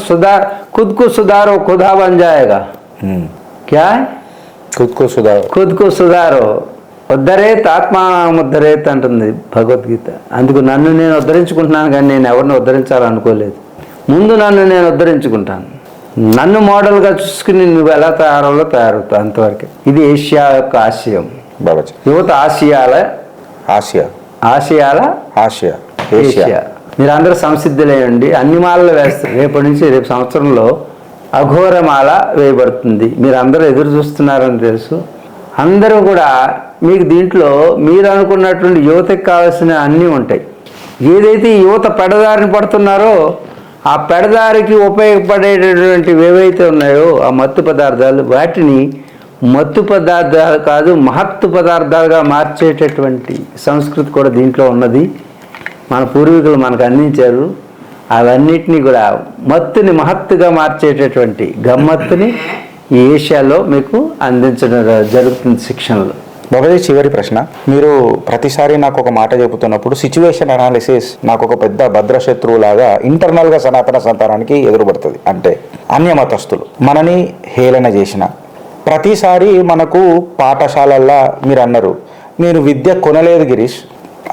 ఖుద్కు సుధారో ఖుదా బన్ జాయేగా. క్యా ఖుద్కు సుధారో ఉద్ధరేత్ ఆత్మాముద్ధరేత్ అంటుంది భగవద్గీత. అందుకు నన్ను నేను ఉద్ధరించుకుంటున్నాను, కానీ నేను ఎవరిని ఉద్ధరించాలనుకోలేదు. ముందు నన్ను నేను ఉద్ధరించుకుంటాను. నన్ను మోడల్గా చూసుకుని నువ్వు ఎలా తయారవుతావు అంతవరకే. ఇది ఏషియా యొక్క ఆశయం. యువత ఏషియా. మీరందరూ సంసిద్ధులేయండి. అన్ని మాలలు వేస్తారు. రేపు సంవత్సరంలో అఘోరమాల వేయబడుతుంది. మీరందరూ ఎదురు చూస్తున్నారని తెలుసు. అందరూ కూడా మీకు దీంట్లో మీరు అనుకున్నటువంటి యువతకి కావాల్సిన అన్నీ ఉంటాయి. ఏదైతే యువత పెడదారిని పడుతున్నారో ఆ పెడదారికి ఉపయోగపడేటటువంటివి ఏవైతే ఉన్నాయో ఆ మత్తు పదార్థాలు, వాటిని మత్తు పదార్థాలు కాదు మహత్తు పదార్థాలుగా మార్చేటటువంటి సంస్కృతి కూడా దీంట్లో ఉన్నది. మన పూర్వీకులు మనకు అందించారు. అవన్నిటినీ కూడా మత్తుని మహత్తుగా మార్చేటటువంటి గమ్మత్తుని ఈ ఏషియాలో మీకు అందించడం జరుగుతుంది శిక్షణలో. బాబాజీ, చివరి ప్రశ్న. మీరు ప్రతిసారి నాకు ఒక మాట చెబుతున్నప్పుడు సిచ్యువేషన్ అనాలిసిస్ నాకు ఒక పెద్ద భద్రశత్రువులాగా ఇంటర్నల్గా సనాతన సంతానానికి ఎదురుపడుతుంది. అంటే అన్యమతస్థులు మనని హేళన చేసిన ప్రతిసారి మనకు పాఠశాలల్లో మీరు అన్నారు, మీరు విద్య కొనలేదు గిరీష్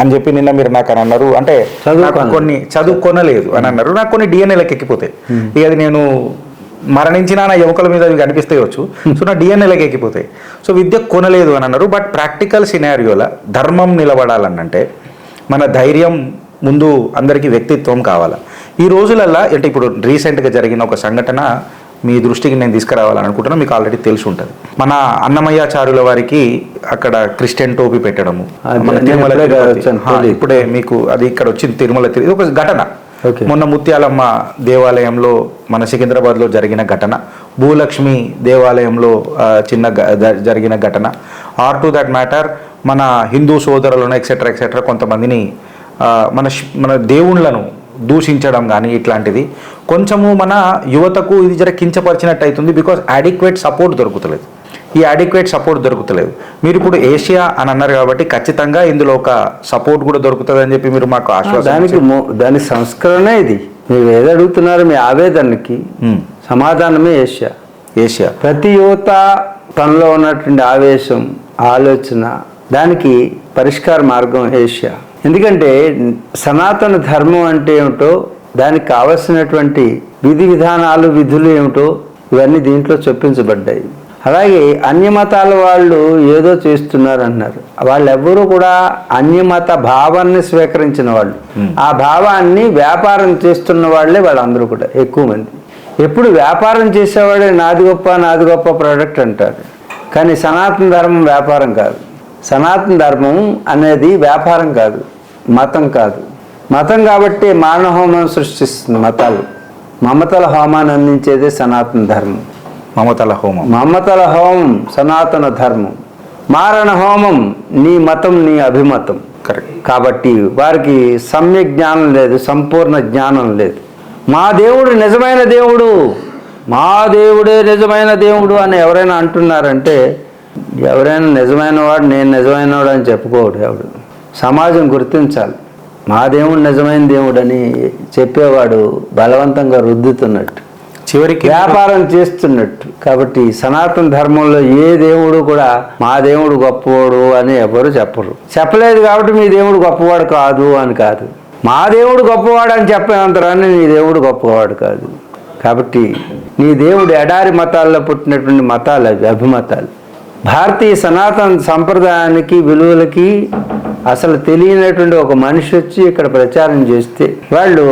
అని చెప్పి నిన్న మీరు నాకు అని అన్నారు. అంటే కొన్ని చదువుకొనలేదు అని అన్నారు. నాకు కొన్ని డిఎన్ఏలకు ఎక్కిపోతాయి. ఇక అది నేను మరణించినా నా యువకుల మీద అవి కనిపిస్తాయవచ్చు. సో నా డిఎన్ఏలకు ఎక్కిపోతాయి. సో విద్య కొనలేదు అని అన్నారు. బట్ ప్రాక్టికల్ సినారియోలో ధర్మం నిలబడాలనంటే మన ధైర్యం ముందు అందరికీ వ్యక్తిత్వం కావాలి. ఈ రోజులల్లో అంటే ఇప్పుడు రీసెంట్గా జరిగిన ఒక సంఘటన మీ దృష్టికి నేను తీసుకురావాలని అనుకుంటున్నా. మీకు ఆల్రెడీ తెలిసి ఉంటుంది. మన అన్నమయ్యాచార్యుల వారికి అక్కడ క్రిస్టియన్ టోపీ పెట్టడము, ఇప్పుడే మీకు అది ఇక్కడ వచ్చింది తిరుమల ఒక ఘటన. మొన్న ముత్యాలమ్మ దేవాలయంలో మన సికింద్రాబాద్లో జరిగిన ఘటన, భూలక్ష్మి దేవాలయంలో జరిగిన ఘటన, ఆర్ టు దట్ మ్యాటర్ మన హిందూ సోదరులను ఎక్సెట్రా కొంతమందిని మన దేవుళ్ళను దూషించడం కానీ ఇట్లాంటిది కొంచెము మన యువతకు ఇది జర కించపరిచినట్టు అవుతుంది. బికాజ్ అడిక్వేట్ సపోర్ట్ దొరుకుతలేదు. ఈ అడిక్వేట్ సపోర్ట్ దొరుకుతలేదు. మీరు ఇప్పుడు ఏషియా అని అన్నారు కాబట్టి ఖచ్చితంగా ఇందులో ఒక సపోర్ట్ కూడా దొరుకుతుంది అని చెప్పి మీరు మాకు ఆశ్వాసం. దాని సంస్కరణ ఇది. మీరు ఏది అడుగుతున్నారో మీ ఆవేదనకి సమాధానమే ఏషియా. ఏషియా ప్రతి యువత తనలో ఉన్నటువంటి ఆవేశం, ఆలోచన, దానికి పరిష్కార మార్గం ఏషియా. ఎందుకంటే సనాతన ధర్మం అంటే ఏమిటో, దానికి కావలసినటువంటి విధి విధానాలు, విధులు ఏమిటో ఇవన్నీ దీంట్లో చొప్పించబడ్డాయి. అలాగే అన్యమతాల వాళ్ళు ఏదో చేస్తున్నారు అన్నారు. వాళ్ళెవ్వరూ కూడా అన్యమత భావాన్ని స్వీకరించిన వాళ్ళు, ఆ భావాన్ని వ్యాపారం చేస్తున్న వాళ్ళే వాళ్ళందరూ కూడా ఎక్కువ మంది. ఎప్పుడు వ్యాపారం చేసేవాడే నాది గొప్ప ప్రోడక్ట్ అంటారు. కానీ సనాతన ధర్మం వ్యాపారం కాదు. సనాతన ధర్మం అనేది వ్యాపారం కాదు, మతం కాదు. మతం కాబట్టి మారణ హోమం సృష్టిస్తుంది. మతాలు మమతల హోమాన్ని అందించేదే సనాతన ధర్మం. మమతల హోమం, మమతల హోమం సనాతన ధర్మం. మారణ హోమం నీ మతం, నీ అభిమతం. కరెక్ట్. కాబట్టి వారికి సమ్యక్ జ్ఞానం లేదు, సంపూర్ణ జ్ఞానం లేదు. మా దేవుడు నిజమైన దేవుడు, మా దేవుడే నిజమైన దేవుడు అని ఎవరైనా అంటున్నారంటే, ఎవరైనా నిజమైన వాడు, నేను నిజమైన వాడు అని చెప్పుకోడు ఎవడు. సమాజం గుర్తించాలి. మా దేవుడు నిజమైన దేవుడు అని చెప్పేవాడు బలవంతంగా రుద్దుతున్నట్టు, చివరికి వ్యాపారం చేస్తున్నట్టు. కాబట్టి సనాతన ధర్మంలో ఏ దేవుడు కూడా మా దేవుడు గొప్పవాడు అని ఎవరు చెప్పరు. చెప్పలేదు కాబట్టి మీ దేవుడు గొప్పవాడు కాదు అని కాదు. మా దేవుడు గొప్పవాడు అని చెప్పేంతరాన్ని నీ దేవుడు గొప్పవాడు కాదు. కాబట్టి నీ దేవుడు ఎడారి మతాల్లో పుట్టినటువంటి మతాలు అవి, అభిమతాలు. భారతీయ సనాతన సంప్రదాయానికి, విలువలకి అసలు తెలియనటువంటి ఒక మనిషి వచ్చి ఇక్కడ ప్రచారం చేస్తే వాళ్ళు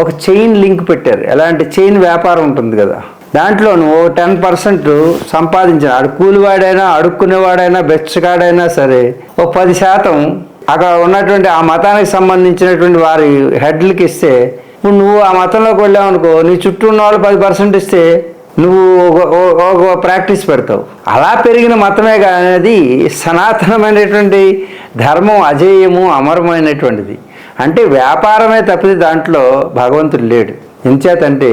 ఒక చైన్ లింక్ పెట్టారు. ఎలాంటి చైన్ వ్యాపారం ఉంటుంది కదా, దాంట్లో నువ్వు 10% సంపాదించిన, కూలివాడైనా, అడుక్కునేవాడైనా, బెచ్చగాడైనా సరే ఒక 10% అక్కడ ఉన్నటువంటి ఆ మతానికి సంబంధించినటువంటి వారి హెడ్లకి ఇస్తే, ఇప్పుడు నువ్వు ఆ మతంలోకి వెళ్ళావు అనుకో, నీ చుట్టూ ఉన్న వాళ్ళు 10% ఇస్తే నువ్వు ఒక ప్రాక్టీస్ పెడతావు. అలా పెరిగిన మతమే అనేది సనాతనమైనటువంటి ధర్మం, అజేయము, అమరమైనటువంటిది. అంటే వ్యాపారమే తప్పితే దాంట్లో భగవంతుడు లేడు. ఎంచేతంటే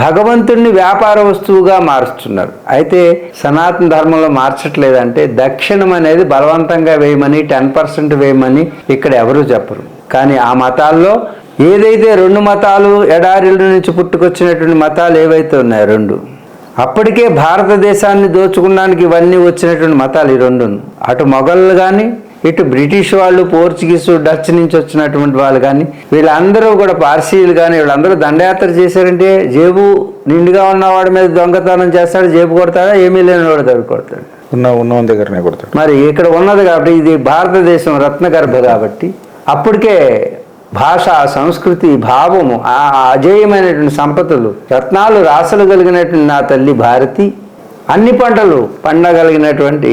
భగవంతుడిని వ్యాపార వస్తువుగా మారుస్తున్నారు. అయితే సనాతన ధర్మంలో మార్చట్లేదంటే దక్షిణం అనేది బలవంతంగా వేయమని, 10% వేయమని ఇక్కడ ఎవరూ చెప్పరు. కానీ ఆ మతాల్లో ఏదైతే 2 మతాలు, ఎడారిల నుంచి పుట్టుకొచ్చినటువంటి మతాలు ఏవైతే ఉన్నాయో 2, అప్పటికే భారతదేశాన్ని దోచుకోవడానికి ఇవన్నీ వచ్చినటువంటి మతాలు ఈ 2. అటు మొఘళ్ళు కానీ, ఇటు బ్రిటిష్ వాళ్ళు, పోర్చుగీసు, డచ్ నుంచి వచ్చినటువంటి వాళ్ళు కానీ, వీళ్ళందరూ కూడా పార్సీలు కానీ, వీళ్ళందరూ దండయాత్ర చేశారంటే జేబు నిండుగా ఉన్నవాడి మీద దొంగతనం చేస్తాడు, జేబు కొడతాడా, ఏమీ లేని వాడు దగ్గర కొడతాడు, ఉన్న దగ్గరనే కొడతాడు. మరి ఇక్కడ ఉన్నది కాబట్టి ఇది భారతదేశం రత్నగర్భ కాబట్టి అప్పటికే భాష, సంస్కృతి, భావము, ఆ అజేయమైనటువంటి సంపదలు, రత్నాలు, రాసులు కలిగినటువంటి నా తల్లి భారతి, అన్ని పంటలు పండగలిగినటువంటి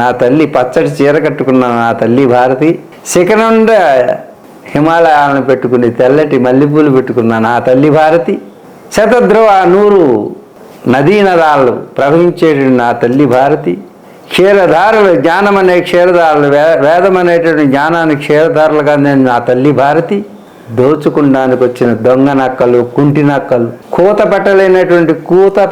నా తల్లి, పచ్చడి చీర కట్టుకున్న నా తల్లి భారతి, శిఖరండ హిమాలయాలను పెట్టుకుని తెల్లటి మల్లెపూలు పెట్టుకున్న నా తల్లి భారతి, శతద్రవ 100 నదీ నదాలు ప్రవహించేటువంటి నా తల్లి భారతి, క్షీరధారలు, జ్ఞానం అనే క్షీరధారలు, వేదం అనేటువంటి జ్ఞానాన్ని క్షీరధారలుగా నేను నా తల్లి భారతి, దోచుకుండానికి వచ్చిన దొంగ నక్కలు, కుంటి నక్కలు, కూత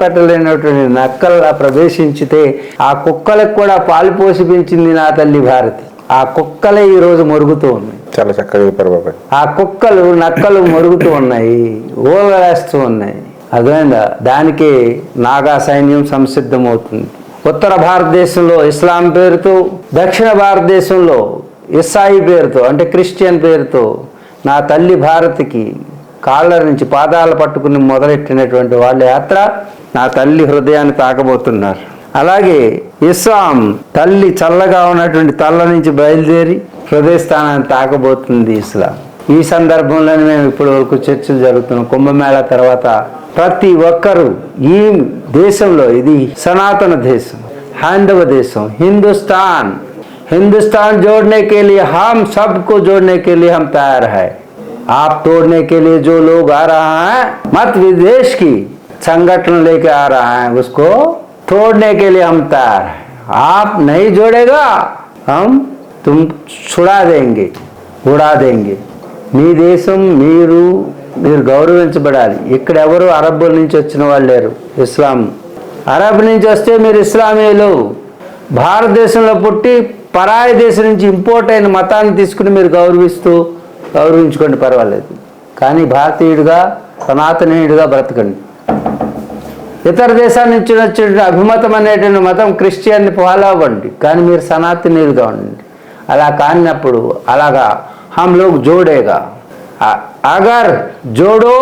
పెట్టలేనటువంటి నక్కల్లా ప్రవేశించితే ఆ కుక్కలకు కూడా పాలు పోసి పెంచింది నా తల్లి భారతి. ఆ కుక్కలే ఈరోజు మొరుగుతూ ఉన్నాయి. చాలా చక్కగా చెప్పారు బాబాయ్. ఆ కుక్కలు, నక్కలు మొరుగుతూ ఉన్నాయి, ఓలవేస్తూ ఉన్నాయి. అదేందా దానికి నాగా సైన్యం సంసిద్ధమవుతుంది. ఉత్తర భారతదేశంలో ఇస్లాం పేరుతో, దక్షిణ భారతదేశంలో ఇస్సాయి పేరుతో, అంటే క్రిస్టియన్ పేరుతో నా తల్లి భారతికి కాళ్ళ నుంచి పాదాలు పట్టుకుని మొదలెట్టినటువంటి వాళ్ళ యాత్ర నా తల్లి హృదయాన్ని తాకబోతున్నారు. అలాగే ఇస్లాం తల్లి చల్లగా ఉన్నటువంటి తల్ల నుంచి బయలుదేరి హృదయస్థానాన్ని తాకబోతుంది ఇస్లాం. ఈ సందర్భంలోనే మేము ఇప్పటి వరకు చర్చలు జరుగుతున్నాం. కుంభమేళా తర్వాత ప్రతి ఒక్కరూ ఈ దేశంలో, ఇది సనాతన దేశం, హైందవ దేశం, हिंदुस्तान जोड़ने के लिए हम सबको जोड़ने के लिए हम तैयार है. आप तोड़ने के लिए जो लोग आ रहा है, मत विदेश की संगठन लेके आ रहा है, उसको तोड़ने के लिए हम तैयार है. आप नहीं जोड़ेगा हम तुम छुड़ा देंगे, उड़ा देंगे. మీ దేశం మీరు గౌరవించబడాలి. ఇక్కడ ఎవరు అరబ్బుల నుంచి వచ్చిన వాళ్ళు లేరు. ఇస్లాం అరబ్ నుంచి వస్తే మీరు ఇస్లామీయులు. భారతదేశంలో పుట్టి పరాయి దేశం నుంచి ఇంపోర్ట్ అయిన మతాన్ని తీసుకుని మీరు గౌరవించుకోండి, పర్వాలేదు. కానీ భారతీయుడిగా సనాతనీయుడిగా బ్రతకండి. ఇతర దేశాల నుంచి వచ్చిన అభిమతం అనేటువంటి మతం క్రిస్టియన్ని ఫాలో అవ్వండి, కానీ మీరు సనాతనీయులుగా ఉండండి. అలా కానినప్పుడు అలాగా हम लोग जोड़ेगा అగర్ జోడో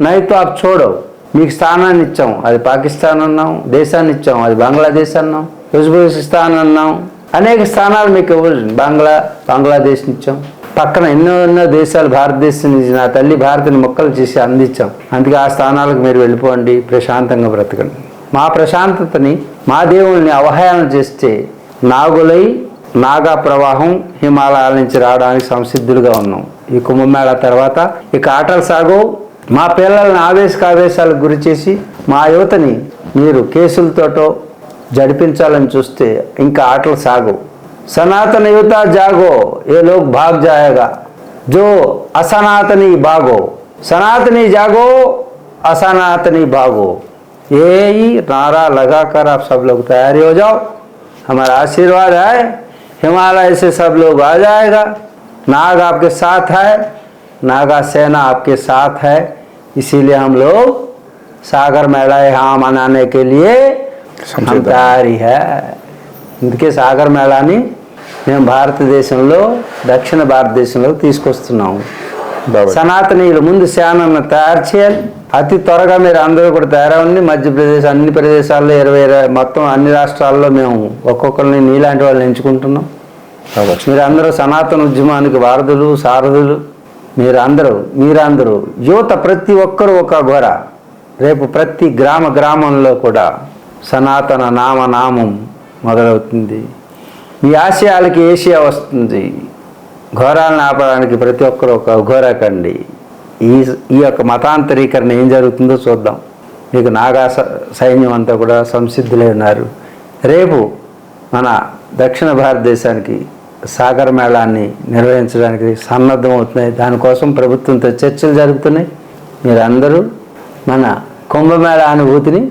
నైతో ఆప్ చోడో. మీకు స్థానాన్ని ఇచ్చాం, అది పాకిస్తాన్ అన్నాం, దేశాన్ని ఇచ్చాం, అది బంగ్లాదేశ్ అన్నాం, ఉజ్బెకిస్తాన్ అన్నాం, అనేక స్థానాలు మీకు ఇవ్వండి. బంగ్లాదేశ్ ఇచ్చాం, పక్కన ఎన్నో దేశాలు భారతదేశం నుంచి నా తల్లి భారతిని మొక్కలు చేసి అందించాం. అందుకే ఆ స్థానాలకు మీరు వెళ్ళిపోండి, ప్రశాంతంగా బ్రతకండి. మా ప్రశాంతతని మా దేవుల్ని అవహేళన చేస్తే నాగులై నాగా ప్రవాహం హిమాలయాల నుంచి రావడానికి సంసిద్ధులుగా ఉన్నాం. ఈ కుంభమేళా తర్వాత ఇక ఆటలు సాగు. మా పిల్లల్ని ఆవేశాలకు గురి చేసి మా యువతని మీరు కేసులతోటో జడిపించాలని చూస్తే ఇంకా ఆటలు సాగు. సనాతన యువత జాగో, ఏ లోగ్ భాగ్ జాయేగా, జో असनातनी भागो, सनातनी जागो, असनातनी भागो. यही नारा लगाकर आप सब लोग तैयारी हो जाओ. हमारा आशीर्वाद है, हिमालय से सब लोग आ जाएगा. नाग आपके साथ है, नागा सेना आपके साथ है. इसीलिए हम लोग सागर मेला यहाँ मनाने के लिए हम तैयारी है. ఇందుకే సాగర్ మేళాని మేము భారతదేశంలో దక్షిణ భారతదేశంలో తీసుకొస్తున్నాము. సనాతనీయులు ముందు శానను తయారు చేయాలి. అతి త్వరగా మీరు అందరూ కూడా తయారవ్వండి. మధ్యప్రదేశ్ అన్ని ప్రదేశాల్లో 20 మొత్తం అన్ని రాష్ట్రాల్లో మేము ఒక్కొక్కరిని నీలాంటి వాళ్ళని ఎంచుకుంటున్నాం. మీరు అందరూ సనాతన ఉద్యమానికి వారధులు సారథులు. మీరందరూ యువత ప్రతి ఒక్కరూ ఒక గోర. రేపు ప్రతి గ్రామంలో కూడా సనాతన నామం మొదలవుతుంది. మీ ఆశయాలకి ఏషియా వస్తుంది. ఘోరాలను ఆపడానికి ప్రతి ఒక్కరు ఒక ఘోరకండి. ఈ యొక్క మతాంతరీకరణ ఏం జరుగుతుందో చూద్దాం. మీకు నాగా సైన్యం అంతా కూడా సంసిద్ధులై ఉన్నారు. రేపు మన దక్షిణ భారతదేశానికి సాగర్ మేళాన్ని నిర్వహించడానికి సన్నద్ధం అవుతున్నాయి. దానికోసం ప్రభుత్వంతో చర్చలు జరుగుతున్నాయి. మీరందరూ మన కుంభమేళా అనుభూతిని,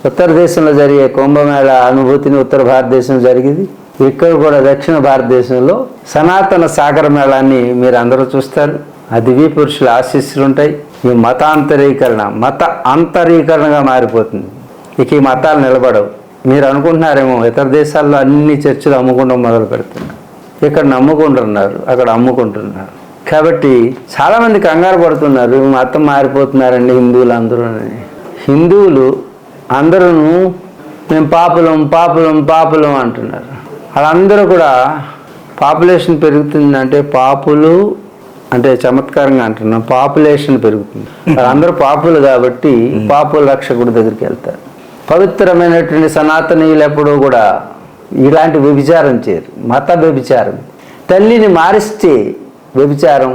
ఉత్తర దేశంలో జరిగే కుంభమేళా అనుభూతిని ఉత్తర భారతదేశంలో జరిగింది, ఇక్కడ కూడా దక్షిణ భారతదేశంలో సనాతన సాగర మేళాన్ని మీరు అందరూ చూస్తారు. ఆ దివ్య పురుషుల ఆశీస్సులు ఉంటాయి. ఈ మత అంతరీకరణగా మారిపోతుంది. ఇక ఈ మతాలు నిలబడవు. మీరు అనుకుంటున్నారేమో ఇతర దేశాల్లో అన్ని చర్చలు అమ్ముకుంటాం మొదలు పెడుతున్నారు. ఇక్కడ నమ్ముకుంటున్నారు, అక్కడ అమ్ముకుంటున్నారు. కాబట్టి చాలామంది కంగారు పడుతున్నారు, మతం మారిపోతున్నారండి హిందువులు అందరూ. హిందువులు అందరూ మేము పాపులం అంటున్నారు. వాళ్ళందరూ కూడా పాపులేషన్ పెరుగుతుందంటే పాపులు అంటే చమత్కారంగా అంటున్నాం, పాపులేషన్ పెరుగుతుంది. వాళ్ళందరూ పాపులు కాబట్టి పాపుల రక్షకుడి దగ్గరికి వెళ్తారు. పవిత్రమైనటువంటి సనాతనీయులు ఎప్పుడూ కూడా ఇలాంటి వ్యభిచారం చేయరు. మత వ్యభిచారం, తల్లిని మారిస్తే వ్యభిచారం,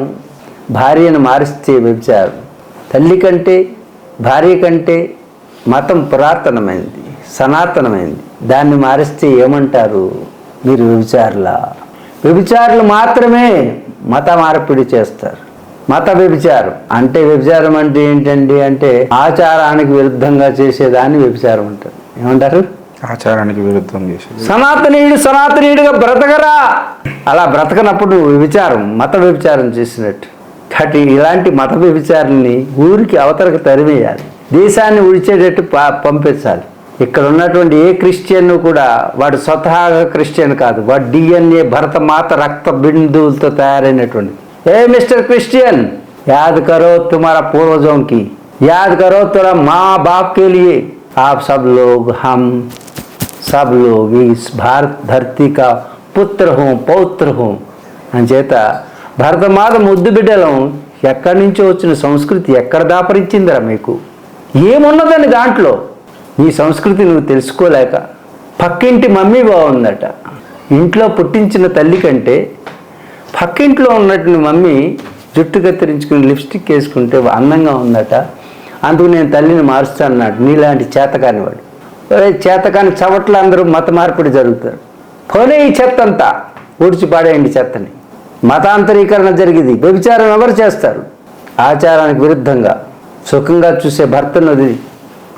భార్యను మారిస్తే వ్యభిచారం. తల్లి కంటే భార్య కంటే మతం పురాతనమైంది, సనాతనమైంది. దాన్ని మారిస్తే ఏమంటారు? మీరు వ్యభిచారులు మాత్రమే మత మార్పిడి చేస్తారు. మత వ్యభిచారం అంటే ఏంటండి అంటే ఆచారానికి విరుద్ధంగా చేసేదాన్ని వ్యభిచారం అంటారు. ఏమంటారు? ఆచారానికి విరుద్ధం చేసేది. సనాతనీయుడిగా బ్రతకరా, అలా బ్రతకనప్పుడు వ్యభిచారం, మత వ్యభిచారం చేసినట్టు. కాబట్టి ఇలాంటి మత వ్యభిచారాన్ని ఊరికి అవతలకు తరిమేయాలి, దేశాన్ని విడిచేటట్టు పంపించాలి. ఇక్కడ ఉన్నటువంటి ఏ క్రిస్టియన్ కూడా వాడు స్వతహాగా క్రిస్టియన్ కాదు, వాడు DNA భరతమాత రక్త బిందువులతో తయారైనటువంటి. ఏ మిస్టర్ క్రిస్టియన్, याद करो तुम्हारा पूर्वजों की, याद करो तेरा माँ बाप के लिए. आप सब लोग इस भारत धरती का పుత్ర పౌత్ర అంచేత భరతమాత ముద్దు బిడ్డలం. ఎక్కడి నుంచో వచ్చిన సంస్కృతి ఎక్కడ దాపరించిందిరా మీకు? ఏమున్నదని దాంట్లో? నీ సంస్కృతి నువ్వు తెలుసుకోలేక పక్కింటి మమ్మీ బాగుందట. ఇంట్లో పుట్టించిన తల్లి కంటే పక్కింట్లో ఉన్నటువంటి మమ్మీ జుట్టు కత్తిరించుకుని లిప్స్టిక్ వేసుకుంటే అందంగా ఉందట. అందుకు నేను తల్లిని మారుస్తానన్నాడు. నీలాంటి చేతకానివాడు, చేతకాని చవట్లు అందరూ మత మార్పిడి జరుగుతారు. పోనీ ఈ చెత్త అంతా ఊడ్చిపాడేయండి చెత్తని. మతాంతరీకరణ జరిగింది. వ్యభిచారం ఎవరు చేస్తారు? ఆచారానికి విరుద్ధంగా సుఖంగా చూసే భర్తను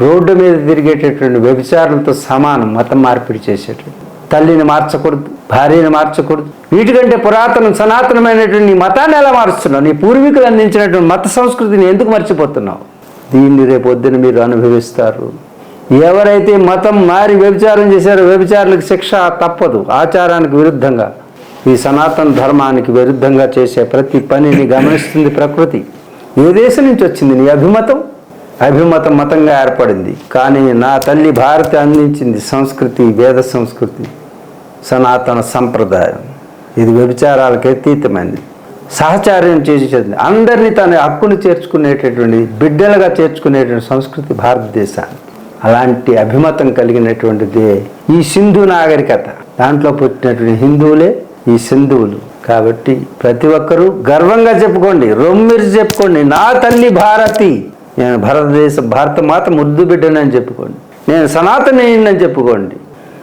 రోడ్డు మీద తిరిగేటటువంటి వ్యభిచారులతో సమానం మతం మార్పిడి చేసేటటువంటి. తల్లిని మార్చకూడదు, భార్యని మార్చకూడదు. వీటికంటే పురాతనం సనాతనమైనటువంటి నీ మతాన్ని ఎలా మారుస్తున్నావు? నీ పూర్వీకులు అందించినటువంటి మత సంస్కృతిని ఎందుకు మర్చిపోతున్నావు? దీన్ని రేపొద్దున మీరు అనుభవిస్తారు. ఎవరైతే మతం మారి వ్యభిచారం చేశారో వ్యభిచారులకు శిక్ష తప్పదు. ఆచారానికి విరుద్ధంగా, ఈ సనాతన ధర్మానికి విరుద్ధంగా చేసే ప్రతి పనిని గమనిస్తుంది ప్రకృతి. ఏ దేశం నుంచి వచ్చింది నీ అభిమతం? అభిమతం మతంగా ఏర్పడింది. కానీ నా తల్లి భారతి అందించింది సంస్కృతి, వేద సంస్కృతి, సనాతన సంప్రదాయం. ఇది వ్యభిచారాలకు అతీతమైనది. సహచార్యం చేసేది, అందరినీ తన హక్కును చేర్చుకునేటటువంటి, బిడ్డలుగా చేర్చుకునేటువంటి సంస్కృతి భారతదేశాన్ని. అలాంటి అభిమతం కలిగినటువంటిదే ఈ సింధు నాగరికత. దాంట్లో పుట్టినటువంటి హిందువులే ఈ సింధువులు. కాబట్టి ప్రతి ఒక్కరూ గర్వంగా చెప్పుకోండి, రొమ్మిరి చెప్పుకోండి, నా తల్లి భారతి, నేను భారత మాత ముద్దు బిడ్డనని చెప్పుకోండి, నేను సనాతనీయుని చెప్పుకోండి.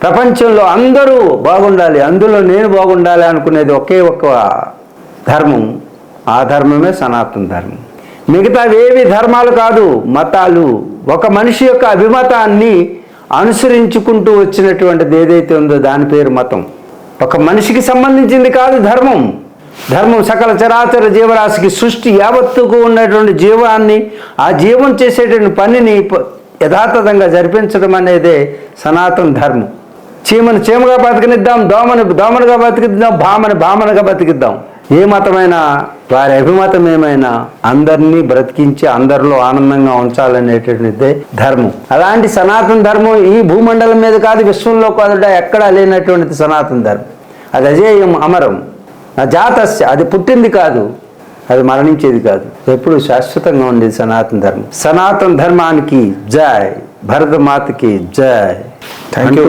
ప్రపంచంలో అందరూ బాగుండాలి, అందులో నేను బాగుండాలి అనుకునేది ఒకే ఒక్క ధర్మం. ఆ ధర్మమే సనాతన ధర్మం. మిగతావేవి ధర్మాలు కాదు, మతాలు. ఒక మనిషి యొక్క అభిమతాన్ని అనుసరించుకుంటూ వచ్చినటువంటిది ఏదైతే ఉందో దాని పేరు మతం. ఒక మనిషికి సంబంధించింది కాదు ధర్మం. ధర్మం సకల చరాచర జీవరాశికి, సృష్టి యావత్తుకు ఉన్నటువంటి జీవాన్ని, ఆ జీవం చేసేటువంటి పనిని యథాతథంగా జరిపించడం అనేదే సనాతన ధర్మం. చీమను చీమగా బతికినిద్దాం, దోమనుగా బతికిద్దాం, భామనుగా బతికిద్దాం. ఏ మతమైనా, వారి అభిమతం ఏమైనా అందరినీ బ్రతికించి అందరిలో ఆనందంగా ఉంచాలనేటువంటిదే ధర్మం. అలాంటి సనాతన ధర్మం ఈ భూమండలం మీద కాదు, విశ్వంలో కాదు, ఎక్కడా లేనటువంటిది సనాతన ధర్మం. అది అజేయం, అమరం, జాతస్య. అది పుట్టింది కాదు, అది మరణించేది కాదు, ఎప్పుడు శాశ్వతంగా ఉండేది సనాతన ధర్మం. సనాతన ధర్మానికి జై, భరతమాతకి జై అంటూ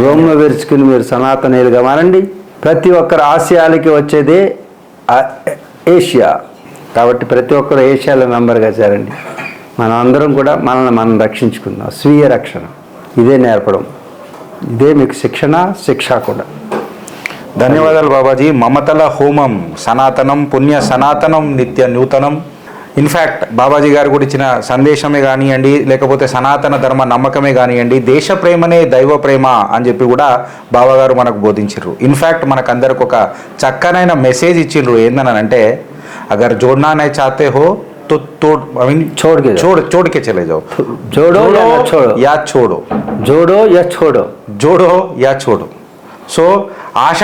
రోమ్ను విరుచుకుని మీరు సనాతనీయులుగా మారండి. ప్రతి ఒక్కరు ఆసియాలకి వచ్చేదే ఏషియా. కాబట్టి ప్రతి ఒక్కరు ఏషియాలో మెంబర్గా చేరండి. మనం అందరం కూడా మనల్ని మనం రక్షించుకుందాం. స్వీయ రక్షణ ఇదే నేర్పడం, ఇదే మీకు శిక్ష కూడా. ధన్యవాదాలు బాబాజీ. మమతల హోమం సనాతనం, పుణ్య సనాతనం, నిత్య నూతనం. ఇన్ఫ్యాక్ట్ బాబాజీ గారు కూడా ఇచ్చిన సందేశమే కానివ్వండి, లేకపోతే సనాతన ధర్మ నమ్మకమే కానివ్వండి, దేశ ప్రేమనే దైవ ప్రేమ అని చెప్పి కూడా బాబాగారు మనకు బోధించారు. ఇన్ఫ్యాక్ట్ మనకు అందరికి ఒక చక్కనైన మెసేజ్ ఇచ్చిండ్రు. ఏందనంటే, అగర్ జోడ్నా నై చాతే హో तो तोड़ आई मीन छोड़ के चले जाओ. जोड़ो या छोड़ो, जोड़ो या छोड़ो, जोड़ो या छोड़ो. సో ఆశ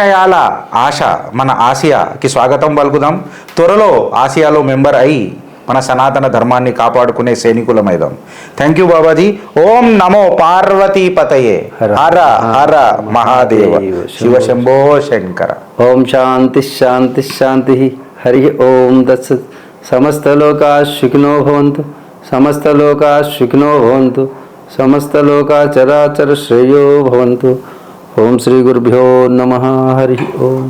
మన ఆసియాకి స్వాగతం పలుకుదాం. త్వరలో ఆసియాలో మెంబర్ అయి మన సనాతన ధర్మాన్ని కాపాడుకునే సైనికులమైదాం. Thank you Babaji. ఓం నమో పార్వతీపతయే. హర హర మహాదేవ. శివ శంభో శంకర. ఓం శాంతి శాంతి శాంతి. హరి ఓం దత్సత్. సమస్తలోకా సుఖినో భవంతు, సమస్తలోకా సుఖినో భవంతు, సమస్తలోకా చరాచర శ్రేయో భవంతు. ఓం శ్రీ గురుభ్యో నమః. హరి ఓం.